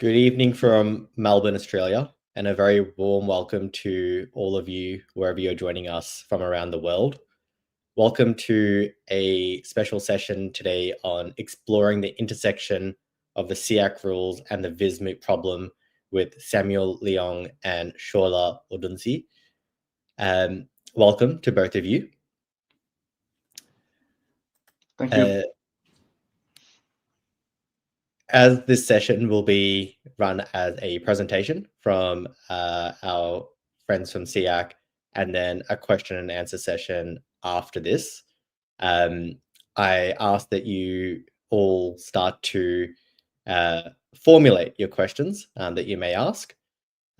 Good evening from Melbourne, Australia, and a very warm welcome to all of you wherever you're joining us from around the world. Welcome to a special session today on exploring the intersection of the SIAC rules and the Vis Moot problem with Samuel Leong and Olusola Odunsi. Welcome to both of you. Thank you. As this session will be run as a presentation from our friends from SIAC, and then a question and answer session after this, I ask that you all start to formulate your questions that you may ask.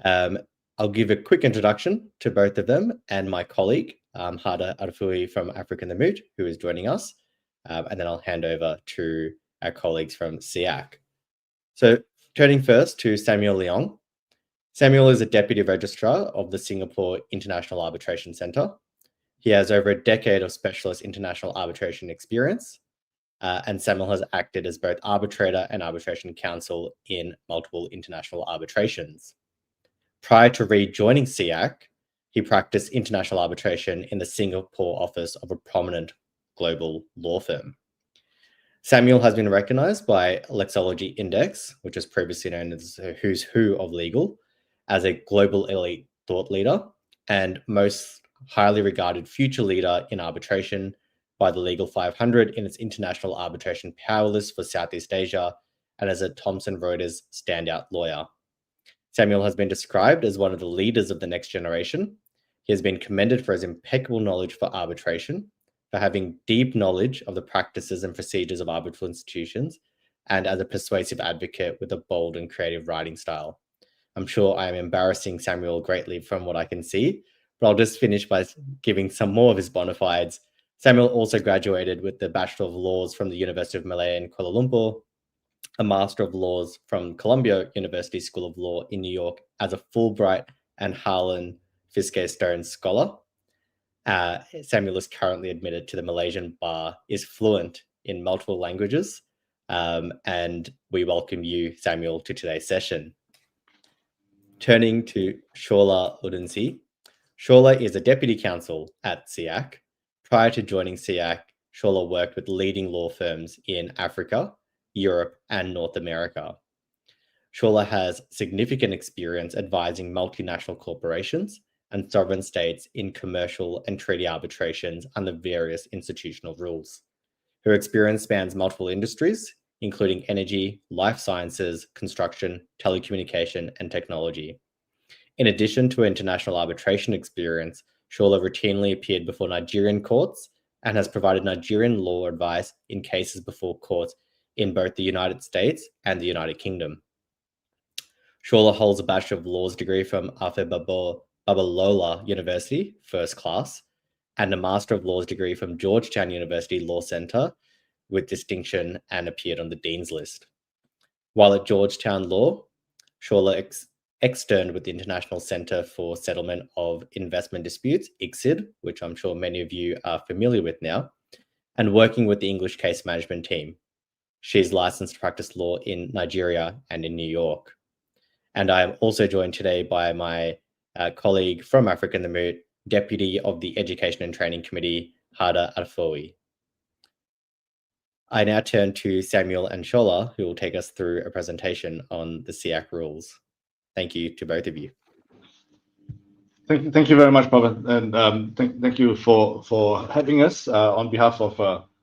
I'll give a quick introduction to both of them and my colleague, Hada Arfui from Africa in the Moot, who is joining us, and then I'll hand over to our colleagues from SIAC. So turning first to Samuel Leong. Samuel is a Deputy Registrar of the Singapore International Arbitration Centre. He has over a decade of specialist international arbitration experience, and Samuel has acted as both arbitrator and arbitration counsel in multiple international arbitrations. Prior to rejoining SIAC, he practiced international arbitration in the Singapore office of a prominent global law firm. Samuel has been recognized by Lexology Index, which was previously known as the Who's Who of Legal, as a global elite thought leader and most highly regarded future leader in arbitration by the Legal 500 in its international arbitration power list for Southeast Asia, and as a Thomson Reuters standout lawyer. Samuel has been described as one of the leaders of the next generation. He has been commended for his impeccable knowledge for arbitration, for having deep knowledge of the practices and procedures of arbitral institutions, and as a persuasive advocate with a bold and creative writing style. I'm sure I am embarrassing Samuel greatly from what I can see, but I'll just finish by giving some more of his bona fides. Samuel also graduated with the Bachelor of Laws from the University of Malaya in Kuala Lumpur, a Master of Laws from Columbia University School of Law in New York as a Fulbright and Harlan Fiske Stone Scholar. Samuel is currently admitted to the Malaysian bar, is fluent in multiple languages, and we welcome you, Samuel, to today's session. Turning to Olusola Odunsi. Olusola is a deputy counsel at SIAC. Prior to joining SIAC, Olusola worked with leading law firms in Africa, Europe, and North America. Olusola has significant experience advising multinational corporations and sovereign states in commercial and treaty arbitrations under various institutional rules. Her experience spans multiple industries, including energy, life sciences, construction, telecommunication, and technology. In addition to her international arbitration experience, Olusola routinely appeared before Nigerian courts and has provided Nigerian law advice in cases before courts in both the United States and the United Kingdom. Olusola holds a Bachelor of Laws degree from Babalola University, first class, and a Master of Laws degree from Georgetown University Law Center with distinction, and appeared on the Dean's List. While at Georgetown Law, Olusola externed with the International Center for Settlement of Investment Disputes, ICSID, which I'm sure many of you are familiar with now, and working with the English case management team. She's licensed to practice law in Nigeria and in New York. And I am also joined today by my colleague from Africa in the Moot, Deputy of the Education and Training Committee, Hada Arfui. I now turn to Samuel and Olusola, who will take us through a presentation on the SIAC rules. Thank you to both of you. Thank you very much, Pavan, and thank you for having us on behalf of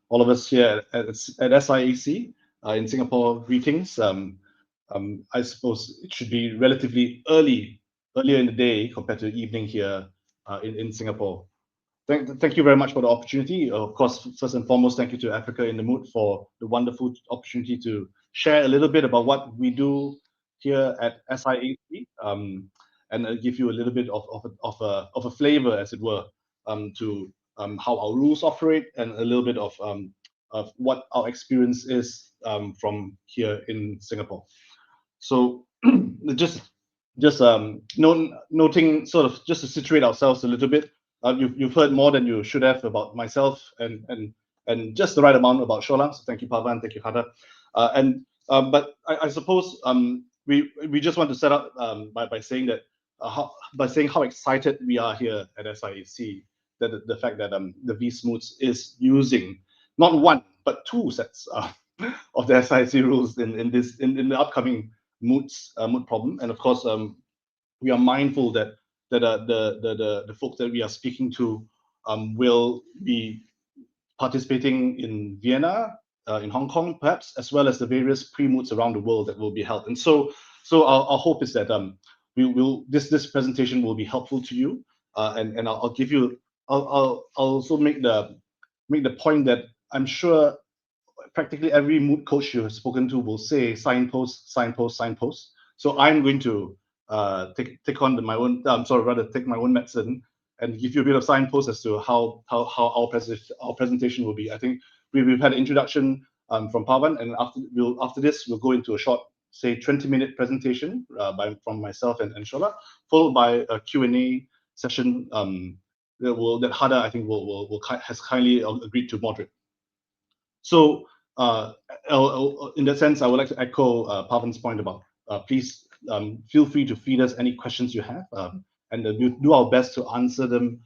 all of us here at SIAC in Singapore. Greetings. I suppose it should be relatively earlier in the day compared to evening here in Singapore. Thank you very much for the opportunity. Of course, first and foremost, thank you to Africa in the Moot for the wonderful opportunity to share a little bit about what we do here at SIAC, and give you a little bit of a flavor, as it were, to how our rules operate, and a little bit of what our experience is from here in Singapore. So just noting, sort of just to situate ourselves a little bit. You've heard more than you should have about myself, and just the right amount about Olusola. So thank you, Pavan. Thank you, Hada. But I suppose we just want to set up by saying that how excited we are here at SIAC, that the fact that the Vis Moot is using not one but two sets of the SIAC rules in the upcoming moot problem. And of course, we are mindful that the folks that we are speaking to will be participating in Vienna, in Hong Kong, perhaps, as well as the various pre-moots around the world that will be held. And so our hope is that this presentation will be helpful to you, and I'll give you. I'll also make the point that I'm sure practically every moot coach you have spoken to will say signpost, signpost, signpost. So I'm going to take on my own. Take my own medicine and give you a bit of signpost as to how our presentation will be. I think we've had an introduction from Pavan, and after this we'll go into a short, say, 20-minute presentation from myself and Shola, followed by a Q&A session that Hada, I think, has kindly agreed to moderate. So in that sense, I would like to echo Pavan's point about please feel free to feed us any questions you have, and we'll do our best to answer them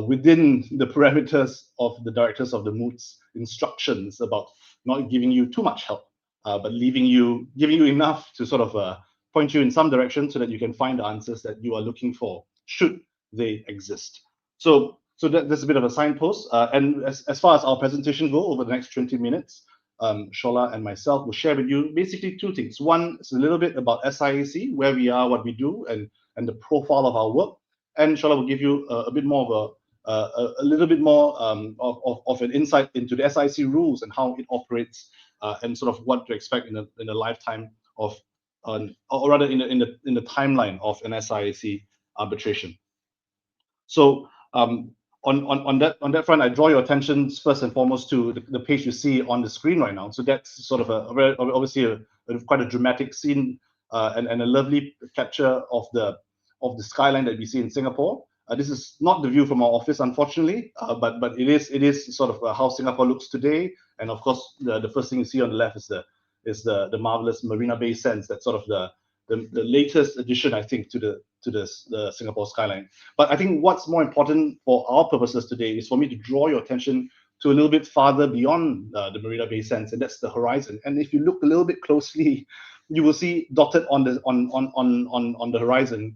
within the parameters of the directors of the moots instructions about not giving you too much help, but giving you enough to sort of point you in some direction so that you can find the answers that you are looking for, should they exist. So that's a bit of a signpost. And as far as our presentation go over the next 20 minutes, Shola and myself will share with you basically two things. One is a little bit about SIAC, where we are, what we do, and the profile of our work. And Shola will give you a bit more of a little bit more of an insight into the SIAC rules and how it operates, and sort of what to expect in the lifetime of, or rather in the timeline of an SIAC arbitration. So on that front, I draw your attention first and foremost to the page you see on the screen right now. So that's sort of obviously quite a dramatic scene, and a lovely capture of the skyline that we see in Singapore. This is not the view from our office, unfortunately, but it is sort of how Singapore looks today. And of course, the first thing you see on the left is the marvelous Marina Bay Sands. That's sort of the latest addition, I think, to the Singapore skyline. But I think what's more important for our purposes today is for me to draw your attention to a little bit farther beyond the Marina Bay Sands, and that's the horizon. And if you look a little bit closely, you will see dotted on the horizon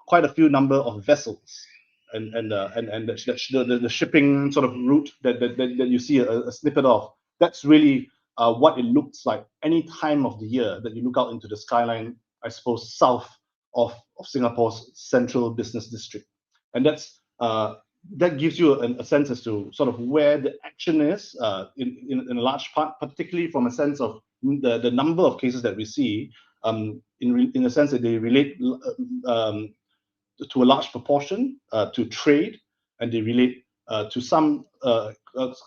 quite a few number of vessels, and the shipping sort of route that you see a snippet of. That's really what it looks like any time of the year that you look out into the skyline, I suppose, south of Singapore's central business district. And that gives you a sense as to sort of where the action is in a large part, particularly from a sense of the number of cases that we see, in a sense that they relate to a large proportion to trade, and they relate to some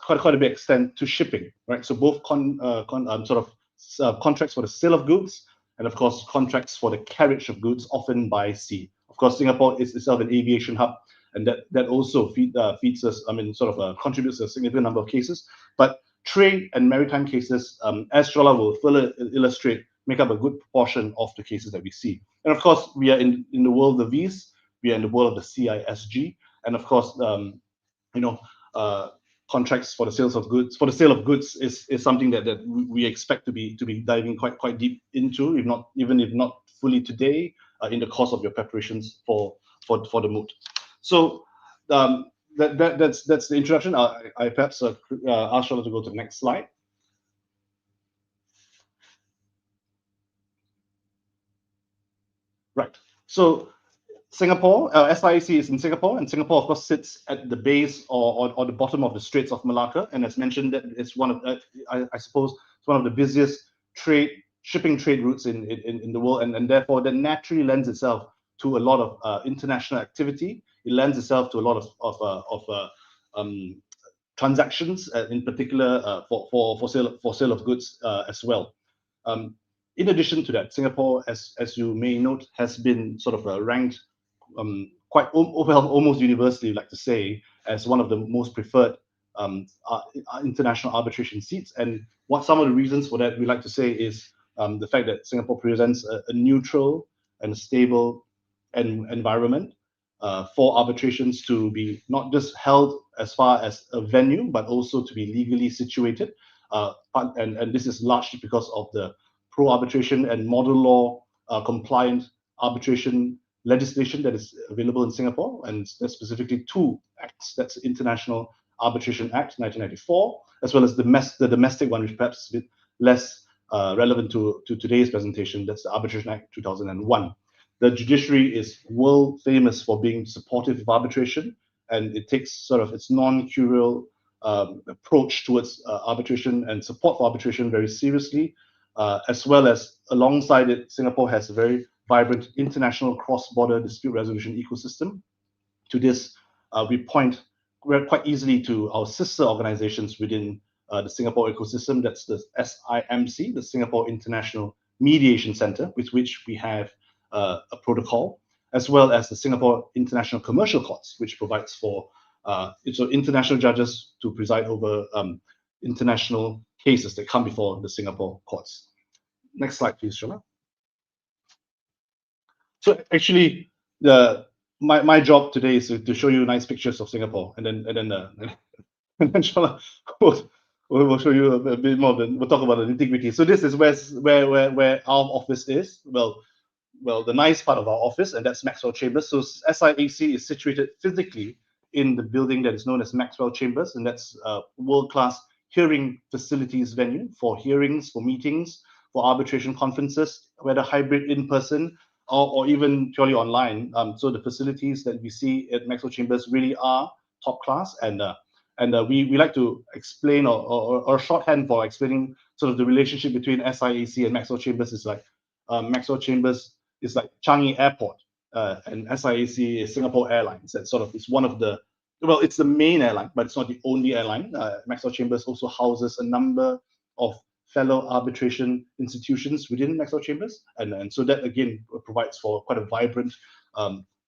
quite a big extent to shipping, right? So both contracts for the sale of goods, and of course contracts for the carriage of goods, often by sea. Of course, Singapore is itself an aviation hub, and that also feeds us. I mean, sort of contributes to a significant number of cases. But trade and maritime cases, as Shola will further illustrate, make up a good proportion of the cases that we see. And of course, we are in the world of Vis, we are in the world of the CISG, and of course, contracts for the sale of goods is something that we expect to be diving quite deep into, if not fully today, in the course of your preparations for the moot. So that's the introduction. I perhaps ask Shola to go to the next slide. Right. So Singapore, SIAC is in Singapore, and Singapore, of course, sits at the base or the bottom of the Straits of Malacca. And as mentioned, that it's one of, I suppose, it's one of the busiest shipping trade routes in the world, and therefore that naturally lends itself to a lot of international activity. It lends itself to a lot of transactions, in particular for sale of goods as well. In addition to that, Singapore, as you may note, has been sort of ranked quite almost universally, like to say, as one of the most preferred international arbitration seats. And what some of the reasons for that we like to say is the fact that Singapore presents a neutral and stable environment for arbitrations to be not just held as far as a venue, but also to be legally situated. And this is largely because of the pro-arbitration and model law compliant arbitration legislation that is available in Singapore, and there's specifically two acts. That's the International Arbitration Act 1994, as well as the domestic one, which perhaps is a bit less relevant to today's presentation. That's the Arbitration Act 2001. The judiciary is world famous for being supportive of arbitration, and it takes sort of its non-curial approach towards arbitration and support for arbitration very seriously, as well as alongside it, Singapore has a very vibrant international cross-border dispute resolution ecosystem. To this, we point quite easily to our sister organizations within the Singapore ecosystem. That's the SIMC, the Singapore International Mediation Center, with which we have a protocol, as well as the Singapore International Commercial Courts, which provides for international judges to preside over international cases that come before the Singapore courts. Next slide, please, Shona. So actually, my job today is to show you nice pictures of Singapore, and then Shona we'll show you a bit more. We'll talk about the nitty-gritty. So this is where our office is. Well, the nice part of our office, and that's Maxwell Chambers. So SIAC is situated physically in the building that is known as Maxwell Chambers, and that's a world-class hearing facilities venue for hearings, for meetings, for arbitration conferences, whether hybrid in person or even purely online. So the facilities that we see at Maxwell Chambers really are top class, and we like to explain or shorthand for explaining sort of the relationship between SIAC and Maxwell Chambers is like Maxwell Chambers is like Changi Airport, and SIAC is Singapore Airlines. That sort of is one of the, well, it's the main airline, but it's not the only airline. Maxwell Chambers also houses a number of fellow arbitration institutions within Maxwell Chambers, and so that again provides for quite a vibrant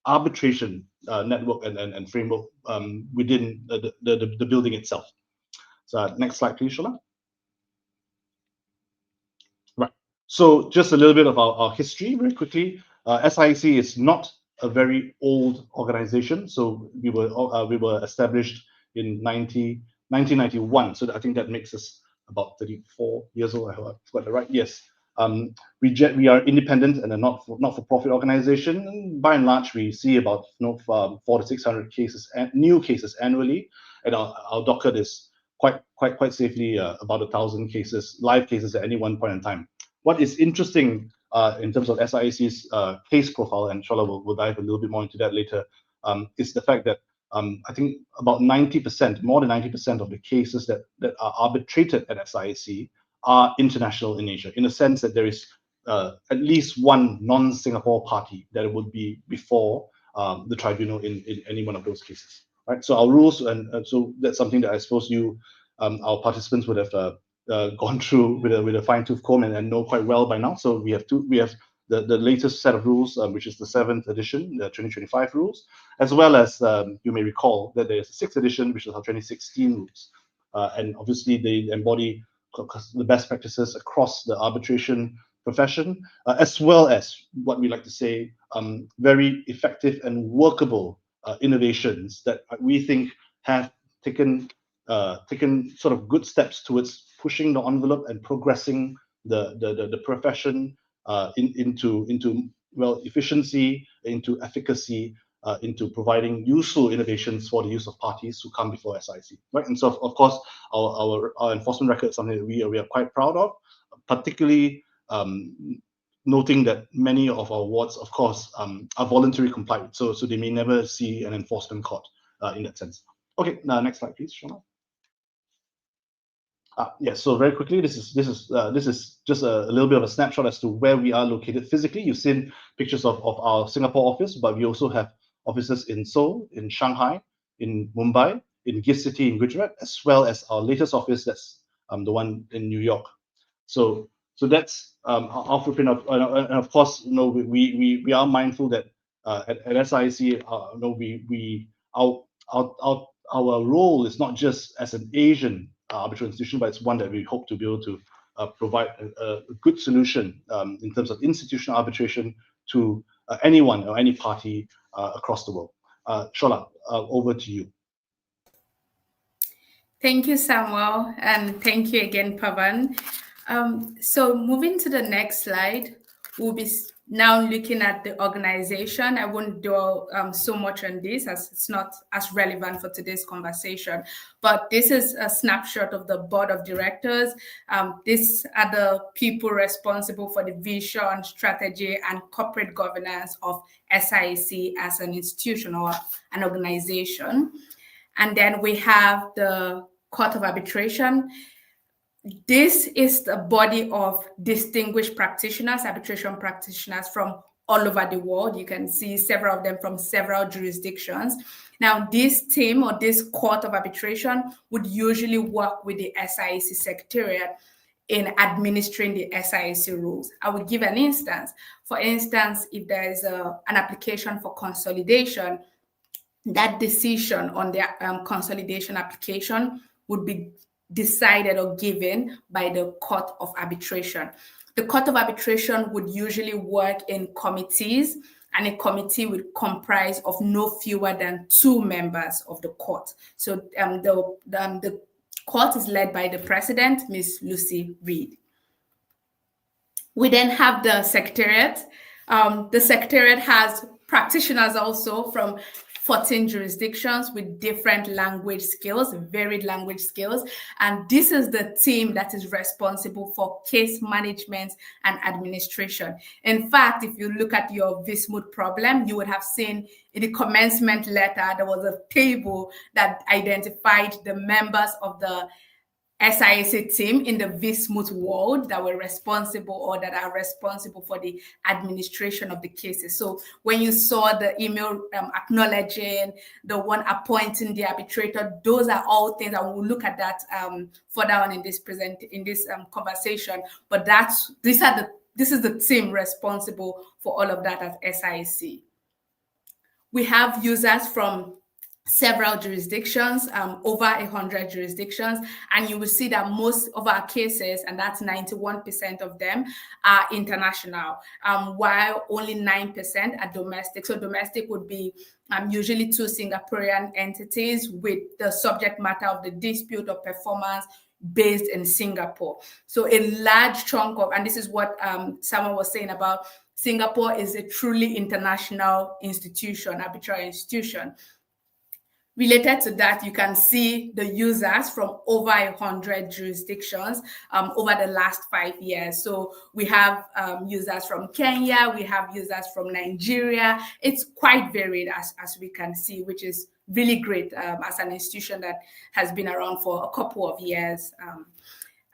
arbitration network and framework within the building itself. So next slide, please, Shola. Right. So just a little bit of our history very quickly. SIAC is not a very old organization. So we were established in 1991. So I think that makes us about 34 years old. I hope I've got that right. Yes. We are independent and a not-for-profit organization. By and large, we see about 400 to 600 cases, new cases annually, and our docket is quite safely about 1,000 cases, live cases at any one point in time. What is interesting in terms of SIAC's case profile, and Shola will dive a little bit more into that later, is the fact that I think about 90%, more than 90% of the cases that are arbitrated at SIAC are international in nature, in the sense that there is at least one non-Singapore party that would be before the tribunal in any one of those cases. Right. So our rules, and so that's something that I suppose you, our participants, would have gone through with a fine-tooth comb and know quite well by now. So we have the latest set of rules, which is the 7th edition, the 2025 rules, as well as you may recall that there's a 6th edition, which is our 2016 rules, and obviously they embody the best practices across the arbitration profession, as well as what we like to say, very effective and workable innovations that we think have taken sort of good steps towards pushing the envelope and progressing the profession into well, efficiency, into efficacy, into providing useful innovations for the use of parties who come before SIAC, right? And so, of course, our enforcement record is something that we are quite proud of, particularly noting that many of our awards, of course, are voluntary compliant, so they may never see an enforcement court in that sense. Okay, now next slide, please, Shona. Yes, so very quickly, this is just a little bit of a snapshot as to where we are located physically. You've seen pictures of our Singapore office, but we also have offices in Seoul, in Shanghai, in Mumbai, in GIFT City in Gujarat, as well as our latest office, that's the one in New York. So that's our footprint. And of course, you know, we are mindful that at SIAC, our role is not just as an Asian arbitral institution, but it's one that we hope to be able to provide a good solution in terms of institutional arbitration to anyone or any party across the world. Shola, over to you. Thank you, Samuel, and thank you again, Pavan. So moving to the next slide, we'll be now looking at the organization. I won't dwell so much on this as it's not as relevant for today's conversation, but this is a snapshot of the board of directors. These are the people responsible for the vision, strategy, and corporate governance of SIAC as an institution or an organization. And then we have the Court of Arbitration. This is the body of distinguished practitioners, arbitration practitioners from all over the world. You can see several of them from several jurisdictions. Now, this team or this Court of Arbitration would usually work with the SIAC Secretariat in administering the SIAC rules. I will give an instance. For instance, if there is an application for consolidation, that decision on the consolidation application would be decided or given by the Court of Arbitration. The Court of Arbitration would usually work in committees, and a committee would comprise of no fewer than 2 members of the court. So the court is led by the president, Ms. Lucy Reed. We then have the Secretariat. The Secretariat has practitioners also from 14 jurisdictions with different language skills, varied language skills. And this is the team that is responsible for case management and administration. In fact, if you look at your Vis Moot problem, you would have seen in the commencement letter, there was a table that identified the members of the SIAC team in the Vis Moot world that were responsible or that are responsible for the administration of the cases. So when you saw the email acknowledging, the one appointing the arbitrator, those are all things that we'll look at that further on in this conversation. But this is the team responsible for all of that at SIAC. We have users from several jurisdictions, over 100 jurisdictions, and you will see that most of our cases, and that's 91% of them, are international, while only 9% are domestic. So domestic would be usually 2 Singaporean entities with the subject matter of the dispute or performance based in Singapore. So a large chunk of, and this is what someone was saying about Singapore is a truly international institution, arbitral institution. Related to that, you can see the users from over 100 jurisdictions over the last 5 years. So we have users from Kenya, we have users from Nigeria. It's quite varied as we can see, which is really great as an institution that has been around for a couple of years.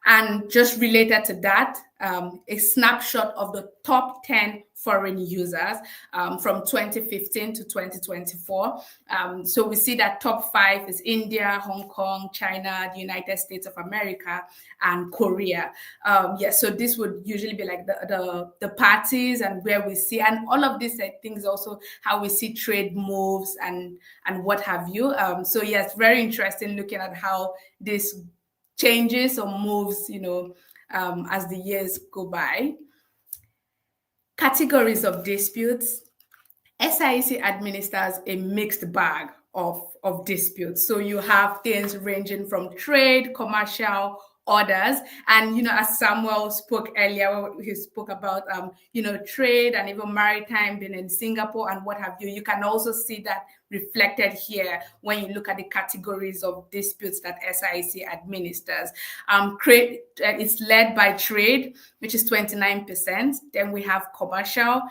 And just related to that, a snapshot of the top 10 foreign users from 2015 to 2024. So we see that top 5 is India, Hong Kong, China, the United States of America, and Korea. So this would usually be like the parties and where we see, and all of these things also how we see trade moves and what have you. So yes, very interesting looking at how this changes or moves, as the years go by. Categories of disputes. SIAC administers a mixed bag of disputes. So you have things ranging from trade, commercial, others. And, as Samuel spoke earlier, he spoke about, trade and even maritime being in Singapore and what have you. You can also see that reflected here when you look at the categories of disputes that SIAC administers. It's led by trade, which is 29%. Then we have commercial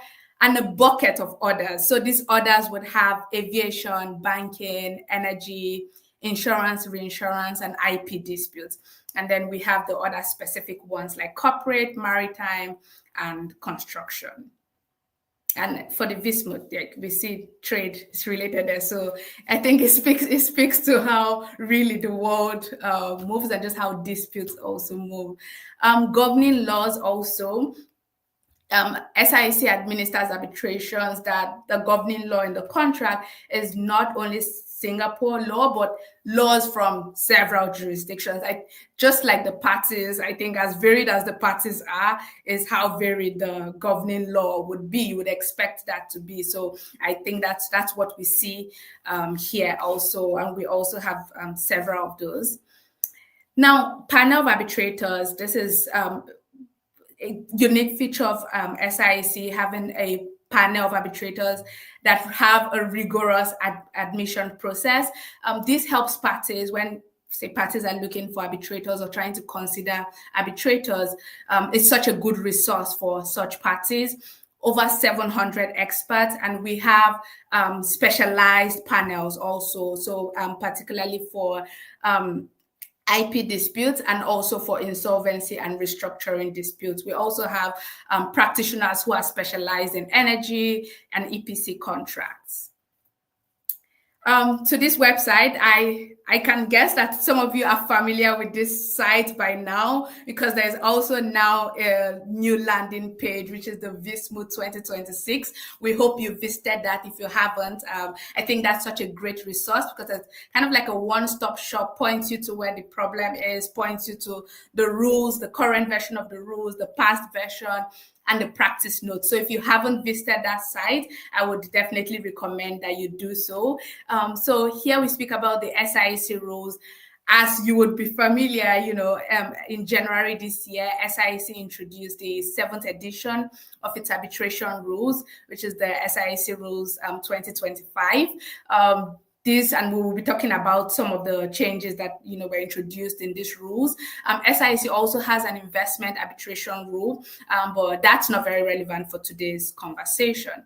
and a bucket of others. So these others would have aviation, banking, energy, insurance, reinsurance, and IP disputes. And then we have the other specific ones like corporate, maritime, and construction. And for the Vis Moot, we see trade is related there. So I think it speaks to how really the world moves and just how disputes also move. Governing laws also. SIAC administers arbitrations that the governing law in the contract is not only Singapore law, but laws from several jurisdictions. Just like the parties, I think as varied as the parties are, is how varied the governing law would be. You would expect that to be. So I think that's what we see here also, and we also have several of those. Now, panel of arbitrators, this is a unique feature of SIAC, having a panel of arbitrators that have a rigorous admission process. This helps parties when, say, parties are looking for arbitrators or trying to consider arbitrators. It's such a good resource for such parties. Over 700 experts, and we have specialized panels also. So particularly for IP disputes and also for insolvency and restructuring disputes. We also have practitioners who are specialized in energy and EPC contracts. To this website, I can guess that some of you are familiar with this site by now, because there's also now a new landing page, which is the Vis Moot 2026. We hope you visited that. If you haven't, I think that's such a great resource, because it's kind of like a one-stop shop, points you to where the problem is, points you to the rules, the current version of the rules, the past version, and the practice notes. So if you haven't visited that site, I would definitely recommend that you do so. So here we speak about the SIAC rules. As you would be familiar, in January this year, SIAC introduced the 7th edition of its arbitration rules, which is the SIAC Rules 2025. And we will be talking about some of the changes that were introduced in these rules. SIAC also has an investment arbitration rule, but that's not very relevant for today's conversation.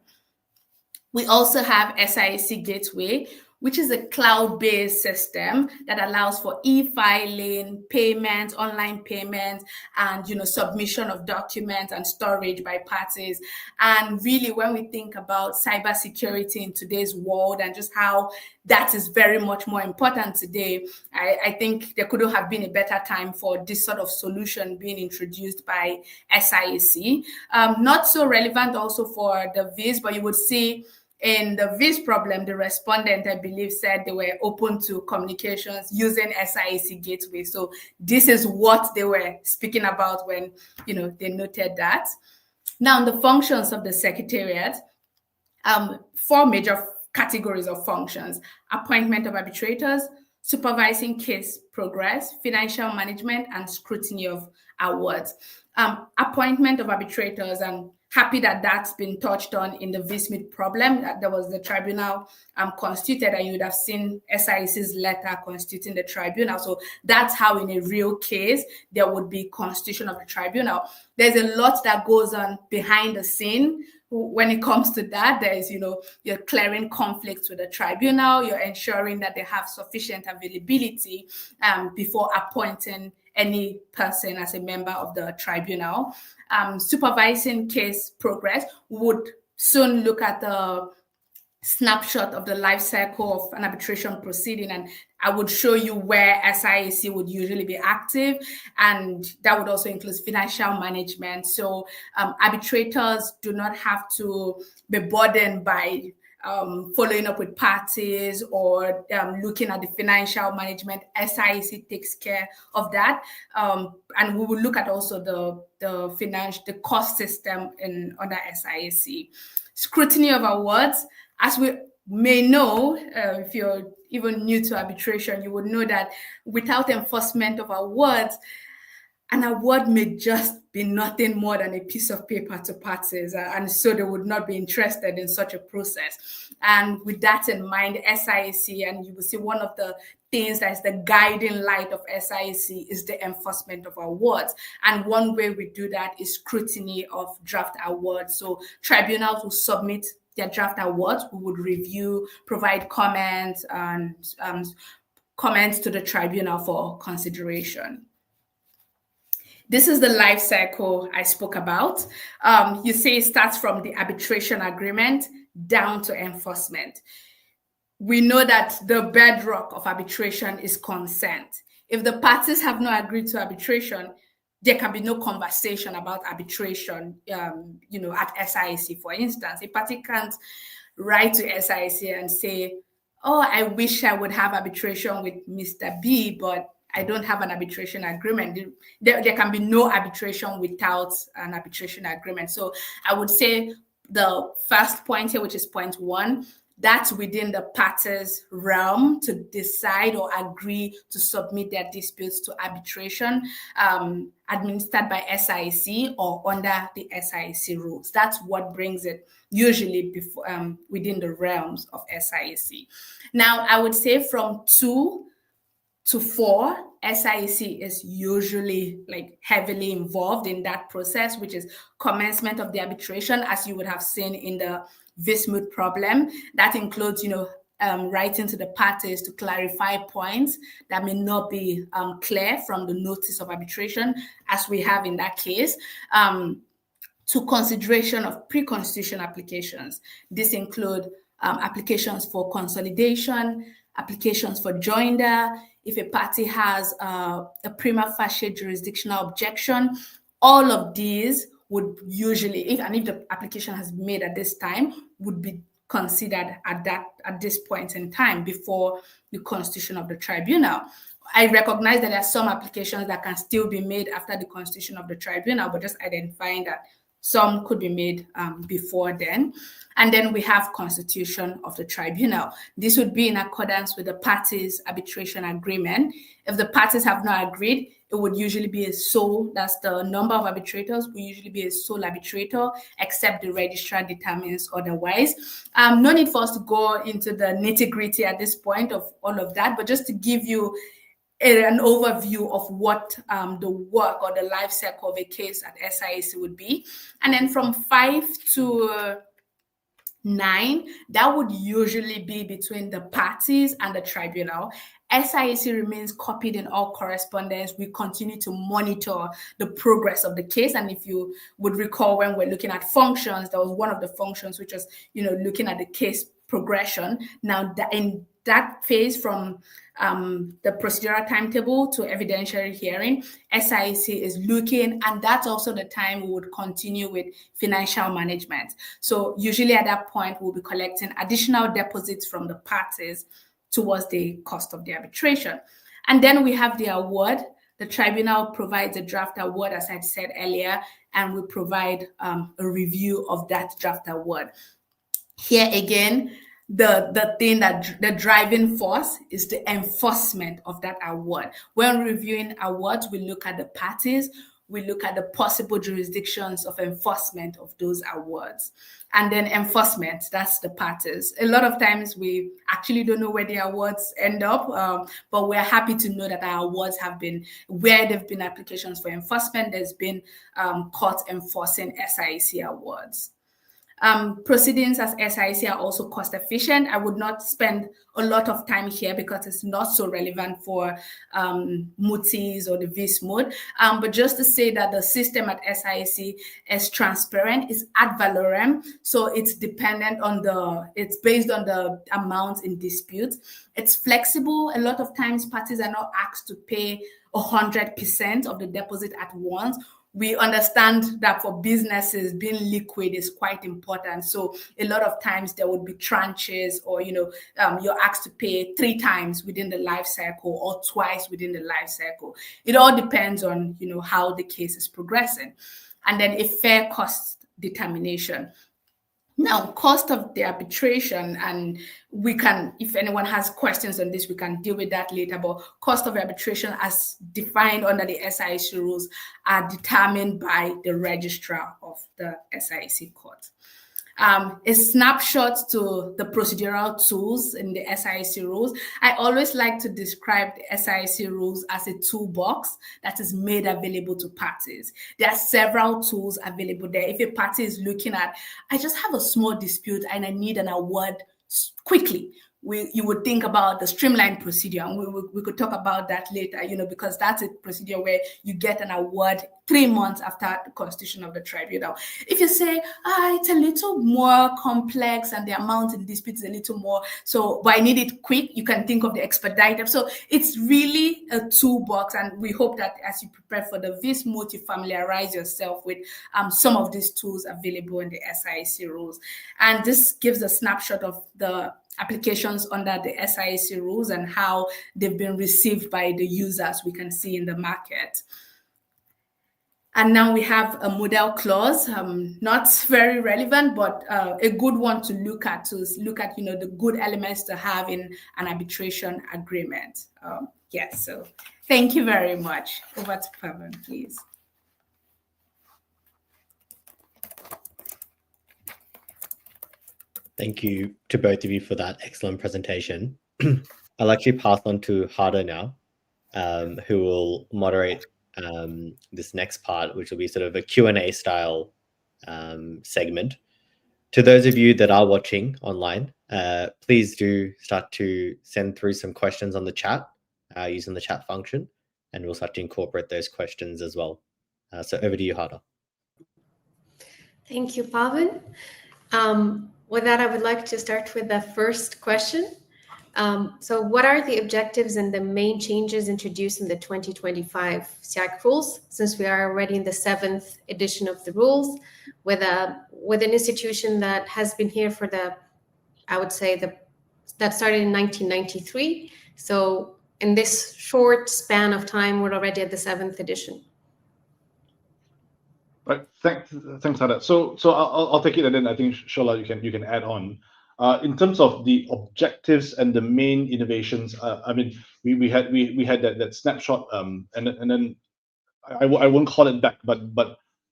We also have SIAC Gateway, which is a cloud-based system that allows for e-filing, payments, online payments, and submission of documents and storage by parties. And really, when we think about cybersecurity in today's world and just how that is very much more important today, I think there couldn't have been a better time for this sort of solution being introduced by SIAC. Not so relevant also for the Vis, but you would see in the Vis problem, the respondent, I believe, said they were open to communications using SIAC Gateway. So this is what they were speaking about when, they noted that. Now, the functions of the Secretariat, 4 major categories of functions: appointment of arbitrators, supervising case progress, financial management, and scrutiny of awards. Appointment of arbitrators, and happy that that's been touched on in the Vis Moot problem. There was the tribunal constituted, and you would have seen SIAC's letter constituting the tribunal. So that's how, in a real case, there would be constitution of the tribunal. There's a lot that goes on behind the scene when it comes to that. There's, you're clearing conflicts with the tribunal, you're ensuring that they have sufficient availability before appointing any person as a member of the tribunal. Supervising case progress would soon look at the snapshot of the life cycle of an arbitration proceeding, and I would show you where SIAC would usually be active, and that would also include financial management. So arbitrators do not have to be burdened by following up with parties or looking at the financial management. SIAC takes care of that, and we will look at also the cost system under SIAC. Scrutiny of awards, as we may know, if you're even new to arbitration, you would know that without enforcement of awards, an award may just be nothing more than a piece of paper to parties, and so they would not be interested in such a process. And with that in mind, SIAC, and you will see one of the things that is the guiding light of SIAC is the enforcement of awards. And one way we do that is scrutiny of draft awards. So tribunals will submit their draft awards, we would review, provide comments, and comments to the tribunal for consideration. This is the life cycle I spoke about. You see, it starts from the arbitration agreement down to enforcement. We know that the bedrock of arbitration is consent. If the parties have not agreed to arbitration, there can be no conversation about arbitration, at SIAC, for instance. A party can't write to SIAC and say, oh, I wish I would have arbitration with Mr. B, but I don't have an arbitration agreement. There can be no arbitration without an arbitration agreement. So I would say the first point here, which is point 1, that's within the parties' realm to decide or agree to submit their disputes to arbitration administered by SIAC or under the SIAC rules. That's what brings it usually before, within the realms of SIAC. Now, I would say from 2 to 4, SIAC is usually like heavily involved in that process, which is commencement of the arbitration, as you would have seen in the Vis Moot problem. That includes, writing to the parties to clarify points that may not be clear from the notice of arbitration, as we have in that case, to consideration of pre-constitution applications. This include applications for consolidation, applications for joinder. If a party has a prima facie jurisdictional objection, all of these would usually, if the application has been made at this time, would be considered at this point in time before the constitution of the tribunal. I recognize that there are some applications that can still be made after the constitution of the tribunal, but just identifying that some could be made before then. And then we have constitution of the tribunal. This would be in accordance with the parties' arbitration agreement. If the parties have not agreed, it would usually be a sole, that's the number of arbitrators, will usually be a sole arbitrator, except the registrar determines otherwise. No need for us to go into the nitty-gritty at this point of all of that, but just to give you an overview of what the work or the life cycle of a case at SIAC would be. And then from 5 to 9, that would usually be between the parties and the tribunal. SIAC remains copied in all correspondence. We continue to monitor the progress of the case. And if you would recall, when we're looking at functions, that was one of the functions, which was, looking at the case progression. Now, in that phase from the procedural timetable to evidentiary hearing, SIAC is looking, and that's also the time we would continue with financial management. So usually at that point, we'll be collecting additional deposits from the parties towards the cost of the arbitration. And then we have the award. The tribunal provides a draft award, as I said earlier, and we provide a review of that draft award. Here again, the thing the driving force is the enforcement of that award. When reviewing awards, we look at the parties, we look at the possible jurisdictions of enforcement of those awards. And then enforcement, that's the parties. A lot of times we actually don't know where the awards end up, but we're happy to know that our awards have been, where there have been applications for enforcement, there's been court enforcing SIAC awards. Proceedings as SIAC are also cost efficient. I would not spend a lot of time here because it's not so relevant for Mooties or the Vis Moot, but just to say that the system at SIAC is transparent, is ad valorem, so it's dependent on it's based on the amounts in dispute. It's flexible. A lot of times parties are not asked to pay 100% of the deposit at once. We understand that for businesses, being liquid is quite important. So a lot of times there would be tranches, or you're asked to pay 3 times within the life cycle or twice within the life cycle. It all depends on how the case is progressing. And then a fair cost determination. Now, cost of the arbitration, and we can, if anyone has questions on this, we can deal with that later, but cost of arbitration as defined under the SIAC rules are determined by the registrar of the SIAC court. A snapshot to the procedural tools in the SIAC rules. I always like to describe the SIAC rules as a toolbox that is made available to parties. There are several tools available there. If a party is looking at, I just have a small dispute and I need an award quickly, you would think about the streamlined procedure, and we could talk about that later, because that's a procedure where you get an award 3 months after the constitution of the tribunal. If you say, it's a little more complex and the amount in dispute is a little more, but I need it quick, you can think of the expedited. So it's really a toolbox, and we hope that as you prepare for the Vis Moot, you familiarize yourself with some of these tools available in the SIAC rules. And this gives a snapshot of the applications under the SIAC rules and how they've been received by the users we can see in the market. And now we have a model clause, not very relevant, but a good one to look at, the good elements to have in an arbitration agreement. Yes, so thank you very much. Over to Pavan, please. Thank you to both of you for that excellent presentation. I'll actually pass on to Hada now, who will moderate this next part, which will be sort of a Q&A style segment. To those of you that are watching online, please do start to send through some questions on the chat using the chat function, and we'll start to incorporate those questions as well. So over to you, Hada. Thank you, Pavan. With that, I would like to start with the first question. So what are the objectives and the main changes introduced in the 2025 SIAC rules, since we are already in the 7th edition of the rules, with an institution that has been here for that started in 1993. So in this short span of time, we're already at the 7th edition. Right. Thanks, Hada. So I'll take it, and then I think Shola, you can add on. In terms of the objectives and the main innovations, I mean, we had that snapshot, and then I won't call it back, but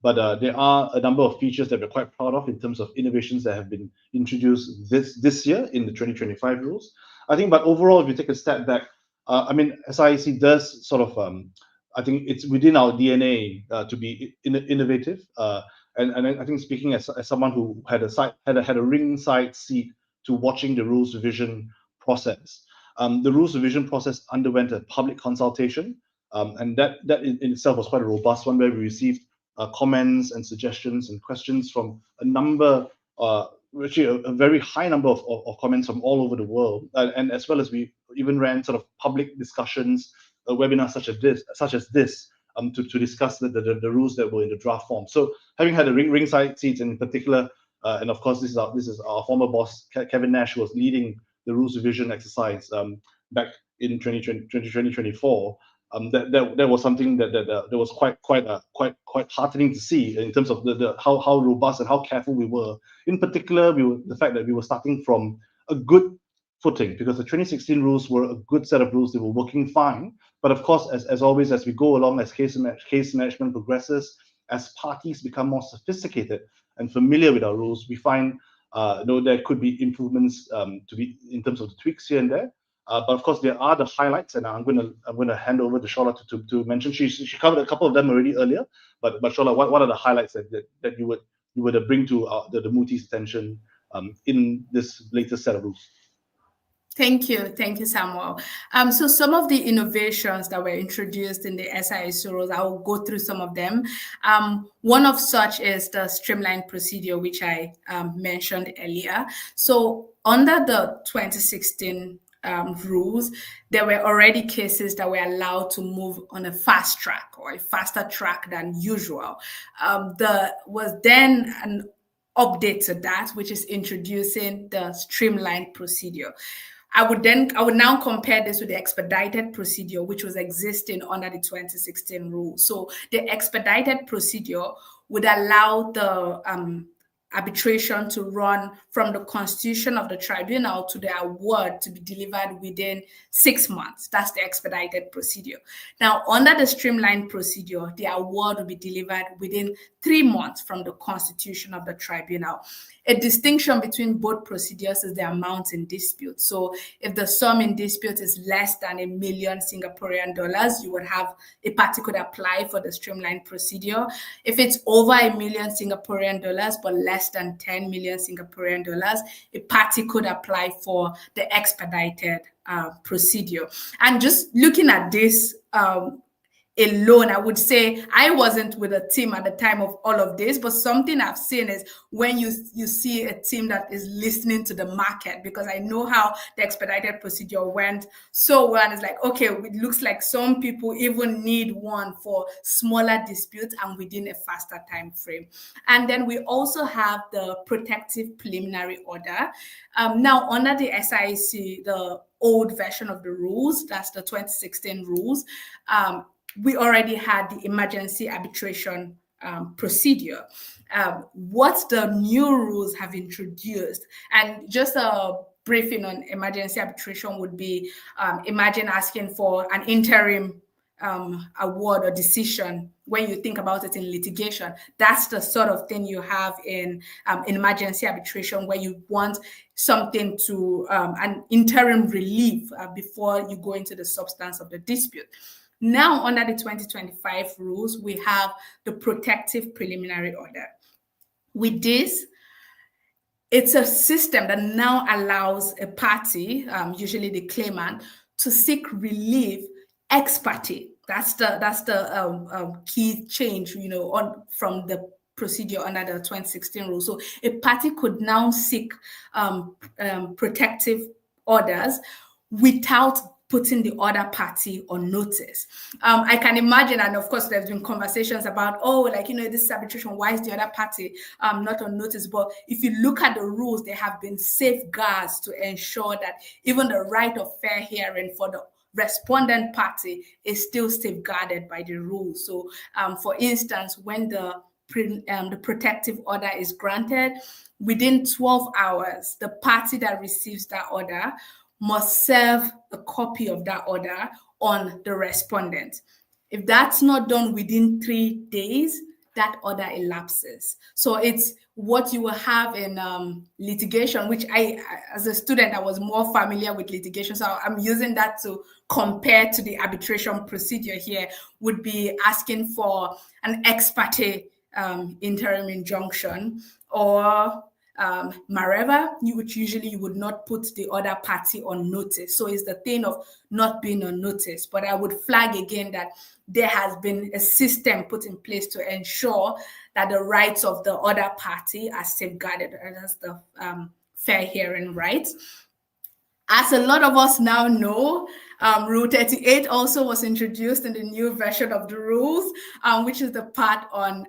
there are a number of features that we're quite proud of in terms of innovations that have been introduced this year in the 2025 rules. I think, but overall, if you take a step back, I mean, SIAC does sort of, I think it's within our DNA to be innovative, and I think speaking as someone who had a ringside seat to watching the rules revision process. The rules revision process underwent a public consultation, and that in itself was quite a robust one, where we received comments and suggestions and questions from a number, actually a very high number of comments from all over the world, and as well as we even ran sort of public discussions, webinars such as this, to discuss the rules that were in the draft form. So having had a ringside seat in particular, and of course this is our former boss Kevin Nash, who was leading the rules revision exercise back in 2024. That was something that was quite heartening to see in terms of how robust and how careful we were. In particular, the fact that we were starting from a good footing, because the 2016 rules were a good set of rules. They were working fine, but of course, as always, as we go along, as case management progresses, as parties become more sophisticated and familiar with our rules, we find there could be improvements to be in terms of the tweaks here and there. But of course, there are the highlights, and I'm going to hand over to Shola to mention. She covered a couple of them already earlier, but Shola, what are the highlights that you would bring to the Moody's attention in this latest set of rules? Thank you, Samuel. So some of the innovations that were introduced in the SIAC rules, I will go through some of them. One of such is the streamlined procedure, which I mentioned earlier. So under the 2016 rules, there were already cases that were allowed to move on a fast track or a faster track than usual. There was then an update to that, which is introducing the streamlined procedure. I would now compare this with the expedited procedure, which was existing under the 2016 rules. So the expedited procedure would allow the arbitration to run from the constitution of the tribunal to the award to be delivered within 6 months. That's the expedited procedure. Now, under the streamlined procedure, the award will be delivered within 3 months from the constitution of the tribunal. A distinction between both procedures is the amount in dispute. So if the sum in dispute is less than $1 million Singaporean dollars, you would have a party could apply for the streamlined procedure. If it's over $1 million Singaporean dollars, but less than 10 million Singaporean dollars, a party could apply for the expedited procedure. And just looking at this, alone. I would say I wasn't with a team at the time of all of this, but something I've seen is when you see a team that is listening to the market, because I know how the expedited procedure went so well. And it's like, okay, it looks like some people even need one for smaller disputes and within a faster time frame. And then we also have the protective preliminary order. Now, under the SIAC, the old version of the rules, that's the 2016 rules, we already had the emergency arbitration procedure. What the new rules have introduced, and just a briefing on emergency arbitration would be, imagine asking for an interim award or decision. When you think about it in litigation, that's the sort of thing you have in emergency arbitration, where you want something to an interim relief before you go into the substance of the dispute. Now, under the 2025 rules, we have the protective preliminary order. With this, it's a system that now allows a party, usually the claimant, to seek relief ex parte. That's the key change, from the procedure under the 2016 rule. So a party could now seek protective orders without putting the other party on notice. I can imagine, and of course, there's been conversations about, this is arbitration, why is the other party not on notice? But if you look at the rules, there have been safeguards to ensure that even the right of fair hearing for the respondent party is still safeguarded by the rules. So, for instance, when the protective order is granted, within 12 hours, the party that receives that order must serve a copy of that order on the respondent. If that's not done within 3 days, that order elapses. So it's what you will have in litigation, which as a student, I was more familiar with litigation. So I'm using that to compare to the arbitration procedure here, would be asking for an ex parte interim injunction, or Mareva, which usually you would not put the other party on notice. So it's the thing of not being on notice. But I would flag again that there has been a system put in place to ensure that the rights of the other party are safeguarded, and that's the fair hearing rights. As a lot of us now know, Rule 38 also was introduced in the new version of the rules, which is the part on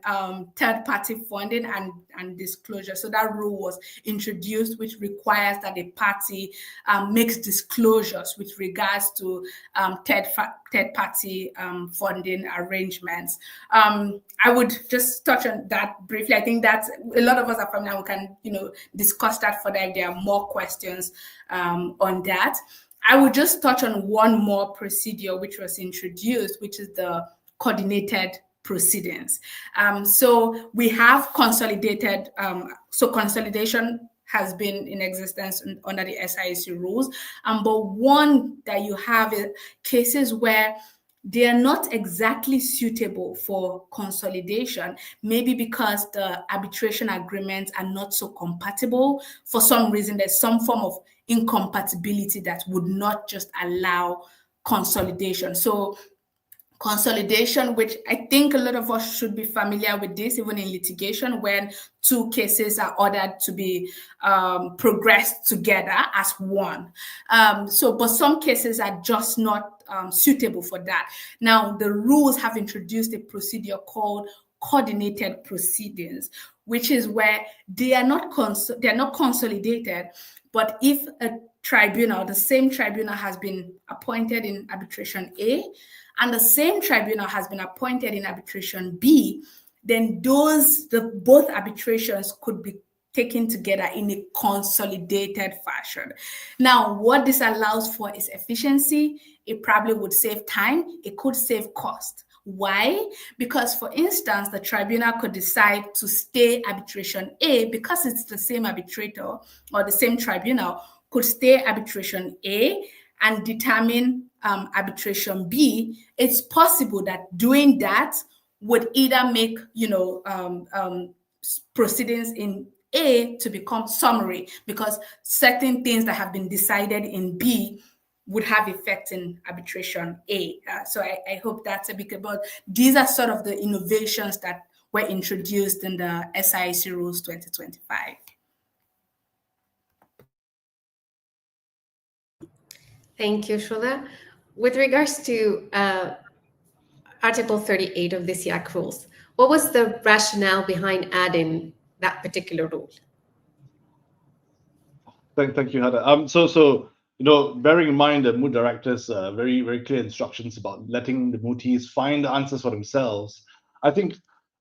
third-party funding and disclosure. So that rule was introduced, which requires that a party makes disclosures with regards to third-party funding arrangements. I would just touch on that briefly. I think that a lot of us are familiar. We can, discuss that further if there are more questions on that. I would just touch on one more procedure which was introduced, which is the coordinated proceedings. So we have consolidated, so consolidation has been in existence under the SIAC rules. But one that you have is cases where they are not exactly suitable for consolidation, maybe because the arbitration agreements are not so compatible. For some reason, there's some form of incompatibility that would not just allow consolidation. So consolidation, which I think a lot of us should be familiar with this, even in litigation, when two cases are ordered to be progressed together as one. But some cases are just not suitable for that. Now, the rules have introduced a procedure called coordinated proceedings, which is where they are not consolidated, but if a tribunal, the same tribunal has been appointed in arbitration A, and the same tribunal has been appointed in arbitration B, then both arbitrations could be taken together in a consolidated fashion. Now, what this allows for is efficiency. It probably would save time. It could save cost. Why? Because, for instance, the tribunal could decide to stay arbitration A because it's the same arbitrator, or the same tribunal could stay arbitration A and determine arbitration B. It's possible that doing that would either make proceedings in A to become summary, because certain things that have been decided in B would have effect in arbitration A. So I hope that's a bit about, these are sort of the innovations that were introduced in the SIAC Rules 2025. Thank you, Shola. With regards to Article 38 of the SIAC Rules, what was the rationale behind adding that particular rule? Thank you, Hada. So bearing in mind the Moot directors very, very clear instructions about letting the Mooties find the answers for themselves, I think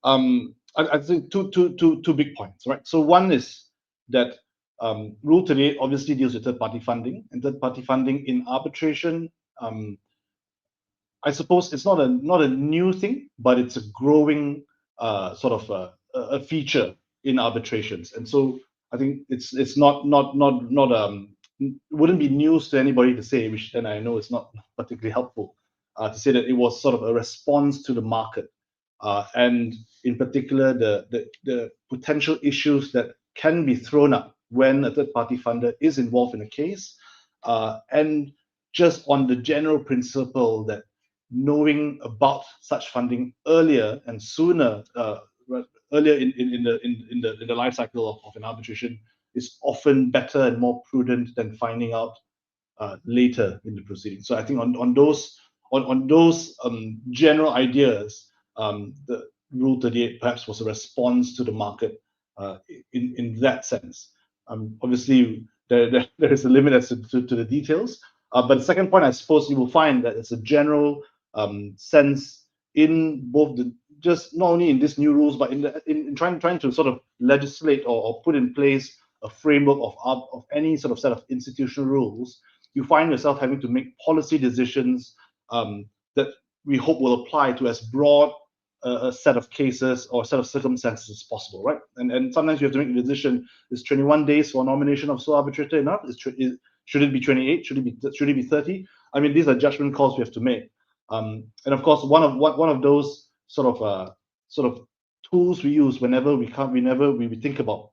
I think two big points, right? So one is that Rule 38 obviously deals with third-party funding, and third-party funding in arbitration. I suppose it's not a new thing, but it's a growing sort of a feature in arbitrations, and so I think it's not wouldn't be news to anybody to say, which then I know it's not particularly helpful to say that it was sort of a response to the market, and in particular the potential issues that can be thrown up when a third-party funder is involved in a case, and just on the general principle that knowing about such funding earlier and sooner, earlier in the life cycle of an arbitration is often better and more prudent than finding out later in the proceeding. So I think on those general ideas, the Rule 38 perhaps was a response to the market in that sense. Obviously, there is a limit as to the details. But the second point, I suppose you will find that it's a general sense in both just not only in these new rules, but in trying to sort of legislate or put in place a framework of any sort of set of institutional rules. You find yourself having to make policy decisions that we hope will apply to as broad a set of cases or a set of circumstances as possible, right? And sometimes you have to make the decision: is 21 days for nomination of sole arbitrator enough? Should it be 28? Should it be 30? I mean, these are judgment calls we have to make. And of course, one of those sort of tools we use whenever we think about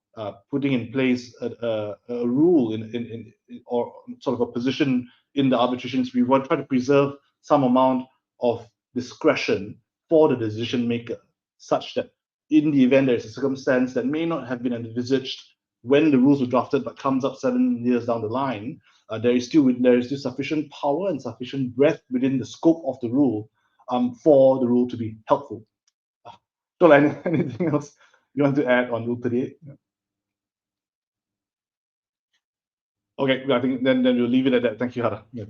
putting in place a rule in or sort of a position in the arbitrations, we want to try to preserve some amount of discretion for the decision maker, such that in the event there is a circumstance that may not have been envisaged when the rules were drafted, but comes up 7 years down the line, there is still sufficient power and sufficient breadth within the scope of the rule for the rule to be helpful. So, anything else you want to add on Rule 38? Yeah. Okay, I think then we'll leave it at that. Thank you, Hada. Yeah.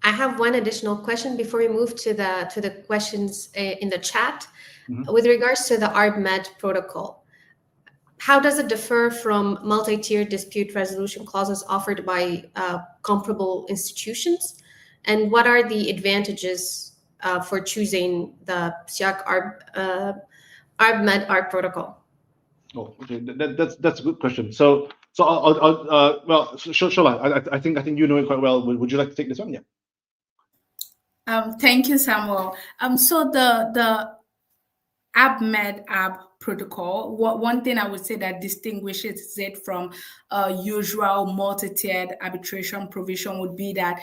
I have one additional question before we move to the questions in the chat. Mm-hmm. With regards to the Arb-Med protocol, how does it differ from multi-tier dispute resolution clauses offered by comparable institutions? And what are the advantages for choosing the SIAC Arb-Med-Arb Protocol? Oh, okay, that's a good question. So Shola, I think you know it quite well. Would you like to take this one? Yeah. Thank you, Samuel. So the Arb-Med-Arb Protocol, one thing I would say that distinguishes it from a usual multi-tiered arbitration provision would be that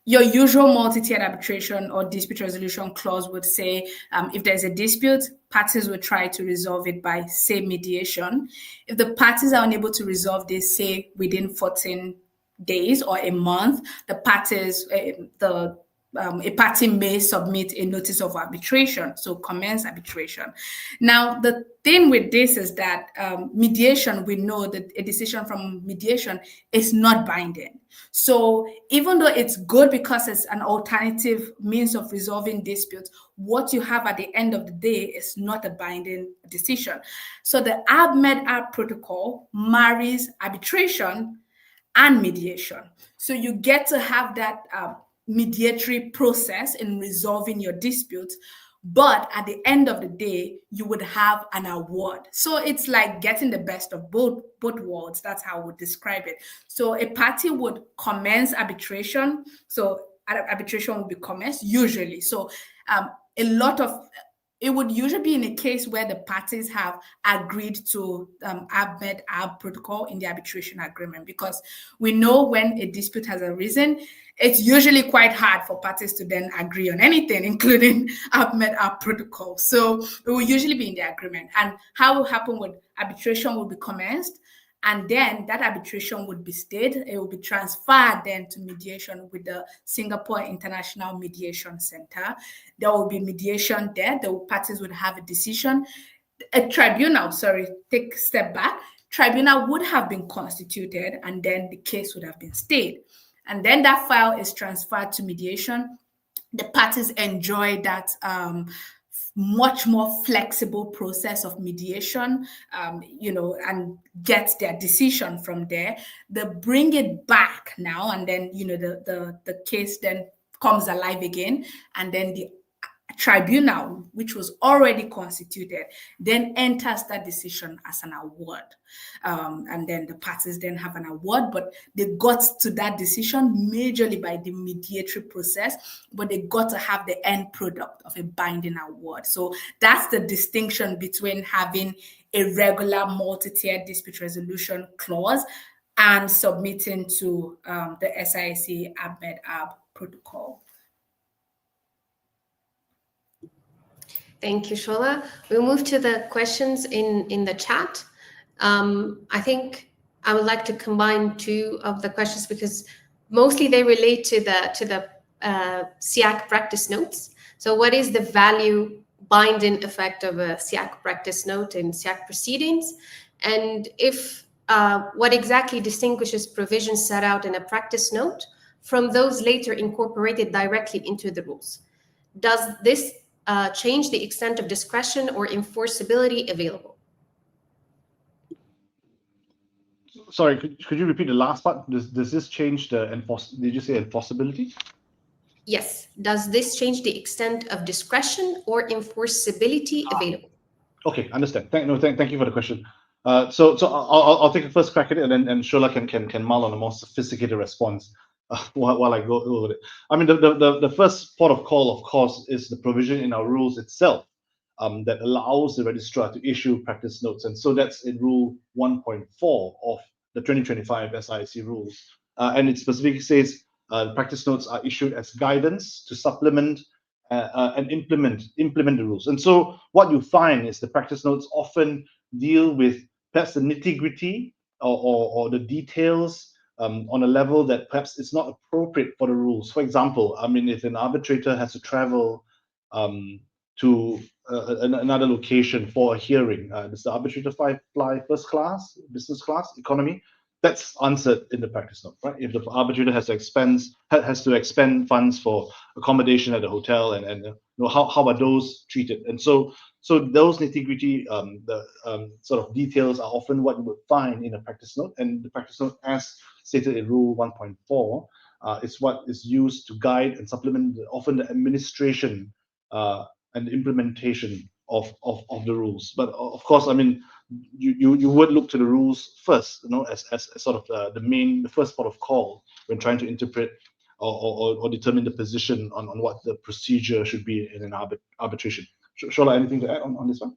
your usual multi-tiered arbitration or dispute resolution clause would say if there's a dispute, parties will try to resolve it by, say, mediation. If the parties are unable to resolve this, say, within 14 days or a month, the parties, a party may submit a notice of arbitration, so commence arbitration. Now, the thing with this is that mediation, we know that a decision from mediation is not binding. So even though it's good because it's an alternative means of resolving disputes, what you have at the end of the day is not a binding decision. So the Arb-Med-Arb Protocol marries arbitration and mediation. So you get to have that mediatory process in resolving your disputes, but at the end of the day, you would have an award. So it's like getting the best of both worlds. That's how I would describe it. So a party would commence arbitration. So arbitration would be commenced usually. So a lot of it would usually be in a case where the parties have agreed to Arb-Med-Arb Protocol in the arbitration agreement, because we know when a dispute has arisen, it's usually quite hard for parties to then agree on anything, including Arb-Med-Arb Protocol. So it will usually be in the agreement. And how will happen with arbitration will be commenced, and then that arbitration would be stayed. It will be transferred then to mediation with the Singapore International Mediation Center. There will be mediation there. The parties would have a decision. A tribunal, take a step back. Tribunal would have been constituted, and then the case would have been stayed. And then that file is transferred to mediation. The parties enjoy that much more flexible process of mediation, and get their decision from there. They bring it back now, and then, the case then comes alive again, and then the tribunal, which was already constituted, then enters that decision as an award. And then the parties then have an award, but they got to that decision majorly by the mediatory process, but they got to have the end product of a binding award. So that's the distinction between having a regular multi-tiered dispute resolution clause and submitting to the SIAC Arb-Med-Arb Protocol. Thank you, Shola. We'll move to the questions in the chat. I think I would like to combine two of the questions because mostly they relate to the SIAC practice notes. So what is the value binding effect of a SIAC practice note in SIAC proceedings? And if what exactly distinguishes provisions set out in a practice note from those later incorporated directly into the rules? Does this change the extent of discretion or enforceability available? Sorry, could you repeat the last part? Does this change the did you say enforceability? Yes. Does this change the extent of discretion or enforceability available? Okay, understand. Thank you for the question. So I'll take a first crack at it, and then Shola can mull on a more sophisticated response while I go over it. I mean, the first port of call, of course, is the provision in our rules itself that allows the registrar to issue practice notes, and so that's in Rule 1.4 of the 2025 SIAC Rules, and it specifically says practice notes are issued as guidance to supplement and implement the rules. And so what you find is the practice notes often deal with perhaps the nitty-gritty or the details on a level that perhaps it's not appropriate for the rules. For example, I mean, if an arbitrator has to travel to another location for a hearing, does the arbitrator fly first class, business class, economy? That's answered in the practice note, right? If the arbitrator has to expend funds for accommodation at the hotel, and how are those treated? And so those nitty-gritty sort of details are often what you would find in a practice note, and the practice note, as stated in Rule 1.4, is what is used to guide and supplement often the administration and implementation of the rules. But of course, I mean, you would look to the rules first, as sort of the first port of call when trying to interpret or determine the position on what the procedure should be in an arbitration. Shola, anything to add on this one?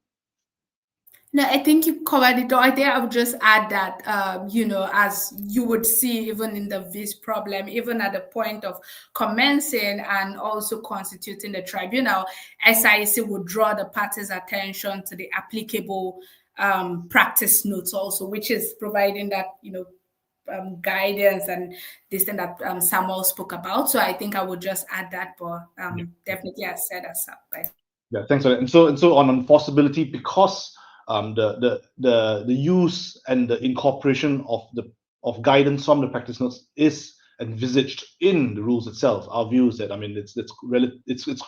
No, I think you covered it all. I think I would just add that, as you would see even in the Vis problem, even at the point of commencing and also constituting the tribunal, SIAC would draw the parties' attention to the applicable practice notes also, which is providing that, guidance and this thing that Samuel spoke about. So I think I would just add that, but definitely I said as up. Right? Yeah, thanks for that. And so on enforceability, because the use and the incorporation of guidance from the practice notes is envisaged in the rules itself. Our view is that, I mean, it's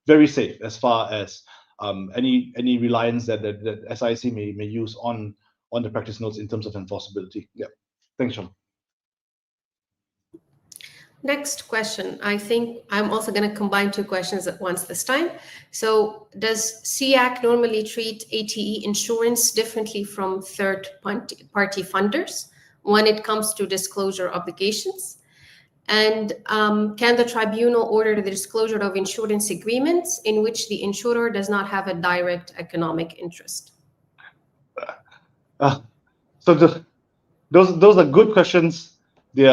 very safe as far as any reliance that SIAC may use on the practice notes in terms of enforceability. Yeah, thanks, Sean. Next question. I think I'm also going to combine two questions at once this time. So does SIAC normally treat ATE insurance differently from third-party funders when it comes to disclosure obligations? And can the tribunal order the disclosure of insurance agreements in which the insurer does not have a direct economic interest? So those are good questions. They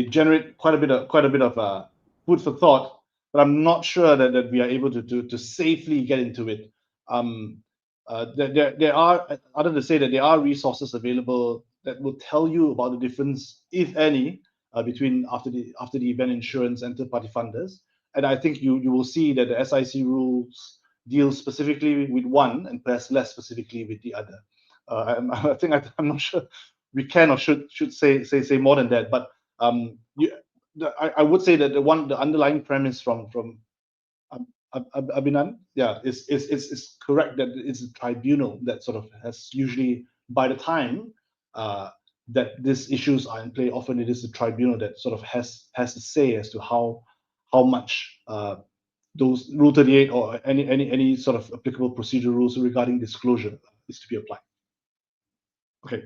generate quite a bit of food for thought, but I'm not sure that we are able to safely get into it. There are, other to say that there are resources available that will tell you about the difference, if any, between after the event insurance and third-party funders. And I think you will see that the SIAC rules deal specifically with one and perhaps less specifically with the other. I think I'm not sure we can or should say more than that. But I would say that the underlying premise from Abhinan, is correct, that it's a tribunal that sort of has usually, by the time that these issues are in play, often it is the tribunal that sort of has to say as to how much those Rule 38 or any sort of applicable procedural rules regarding disclosure is to be applied. Okay.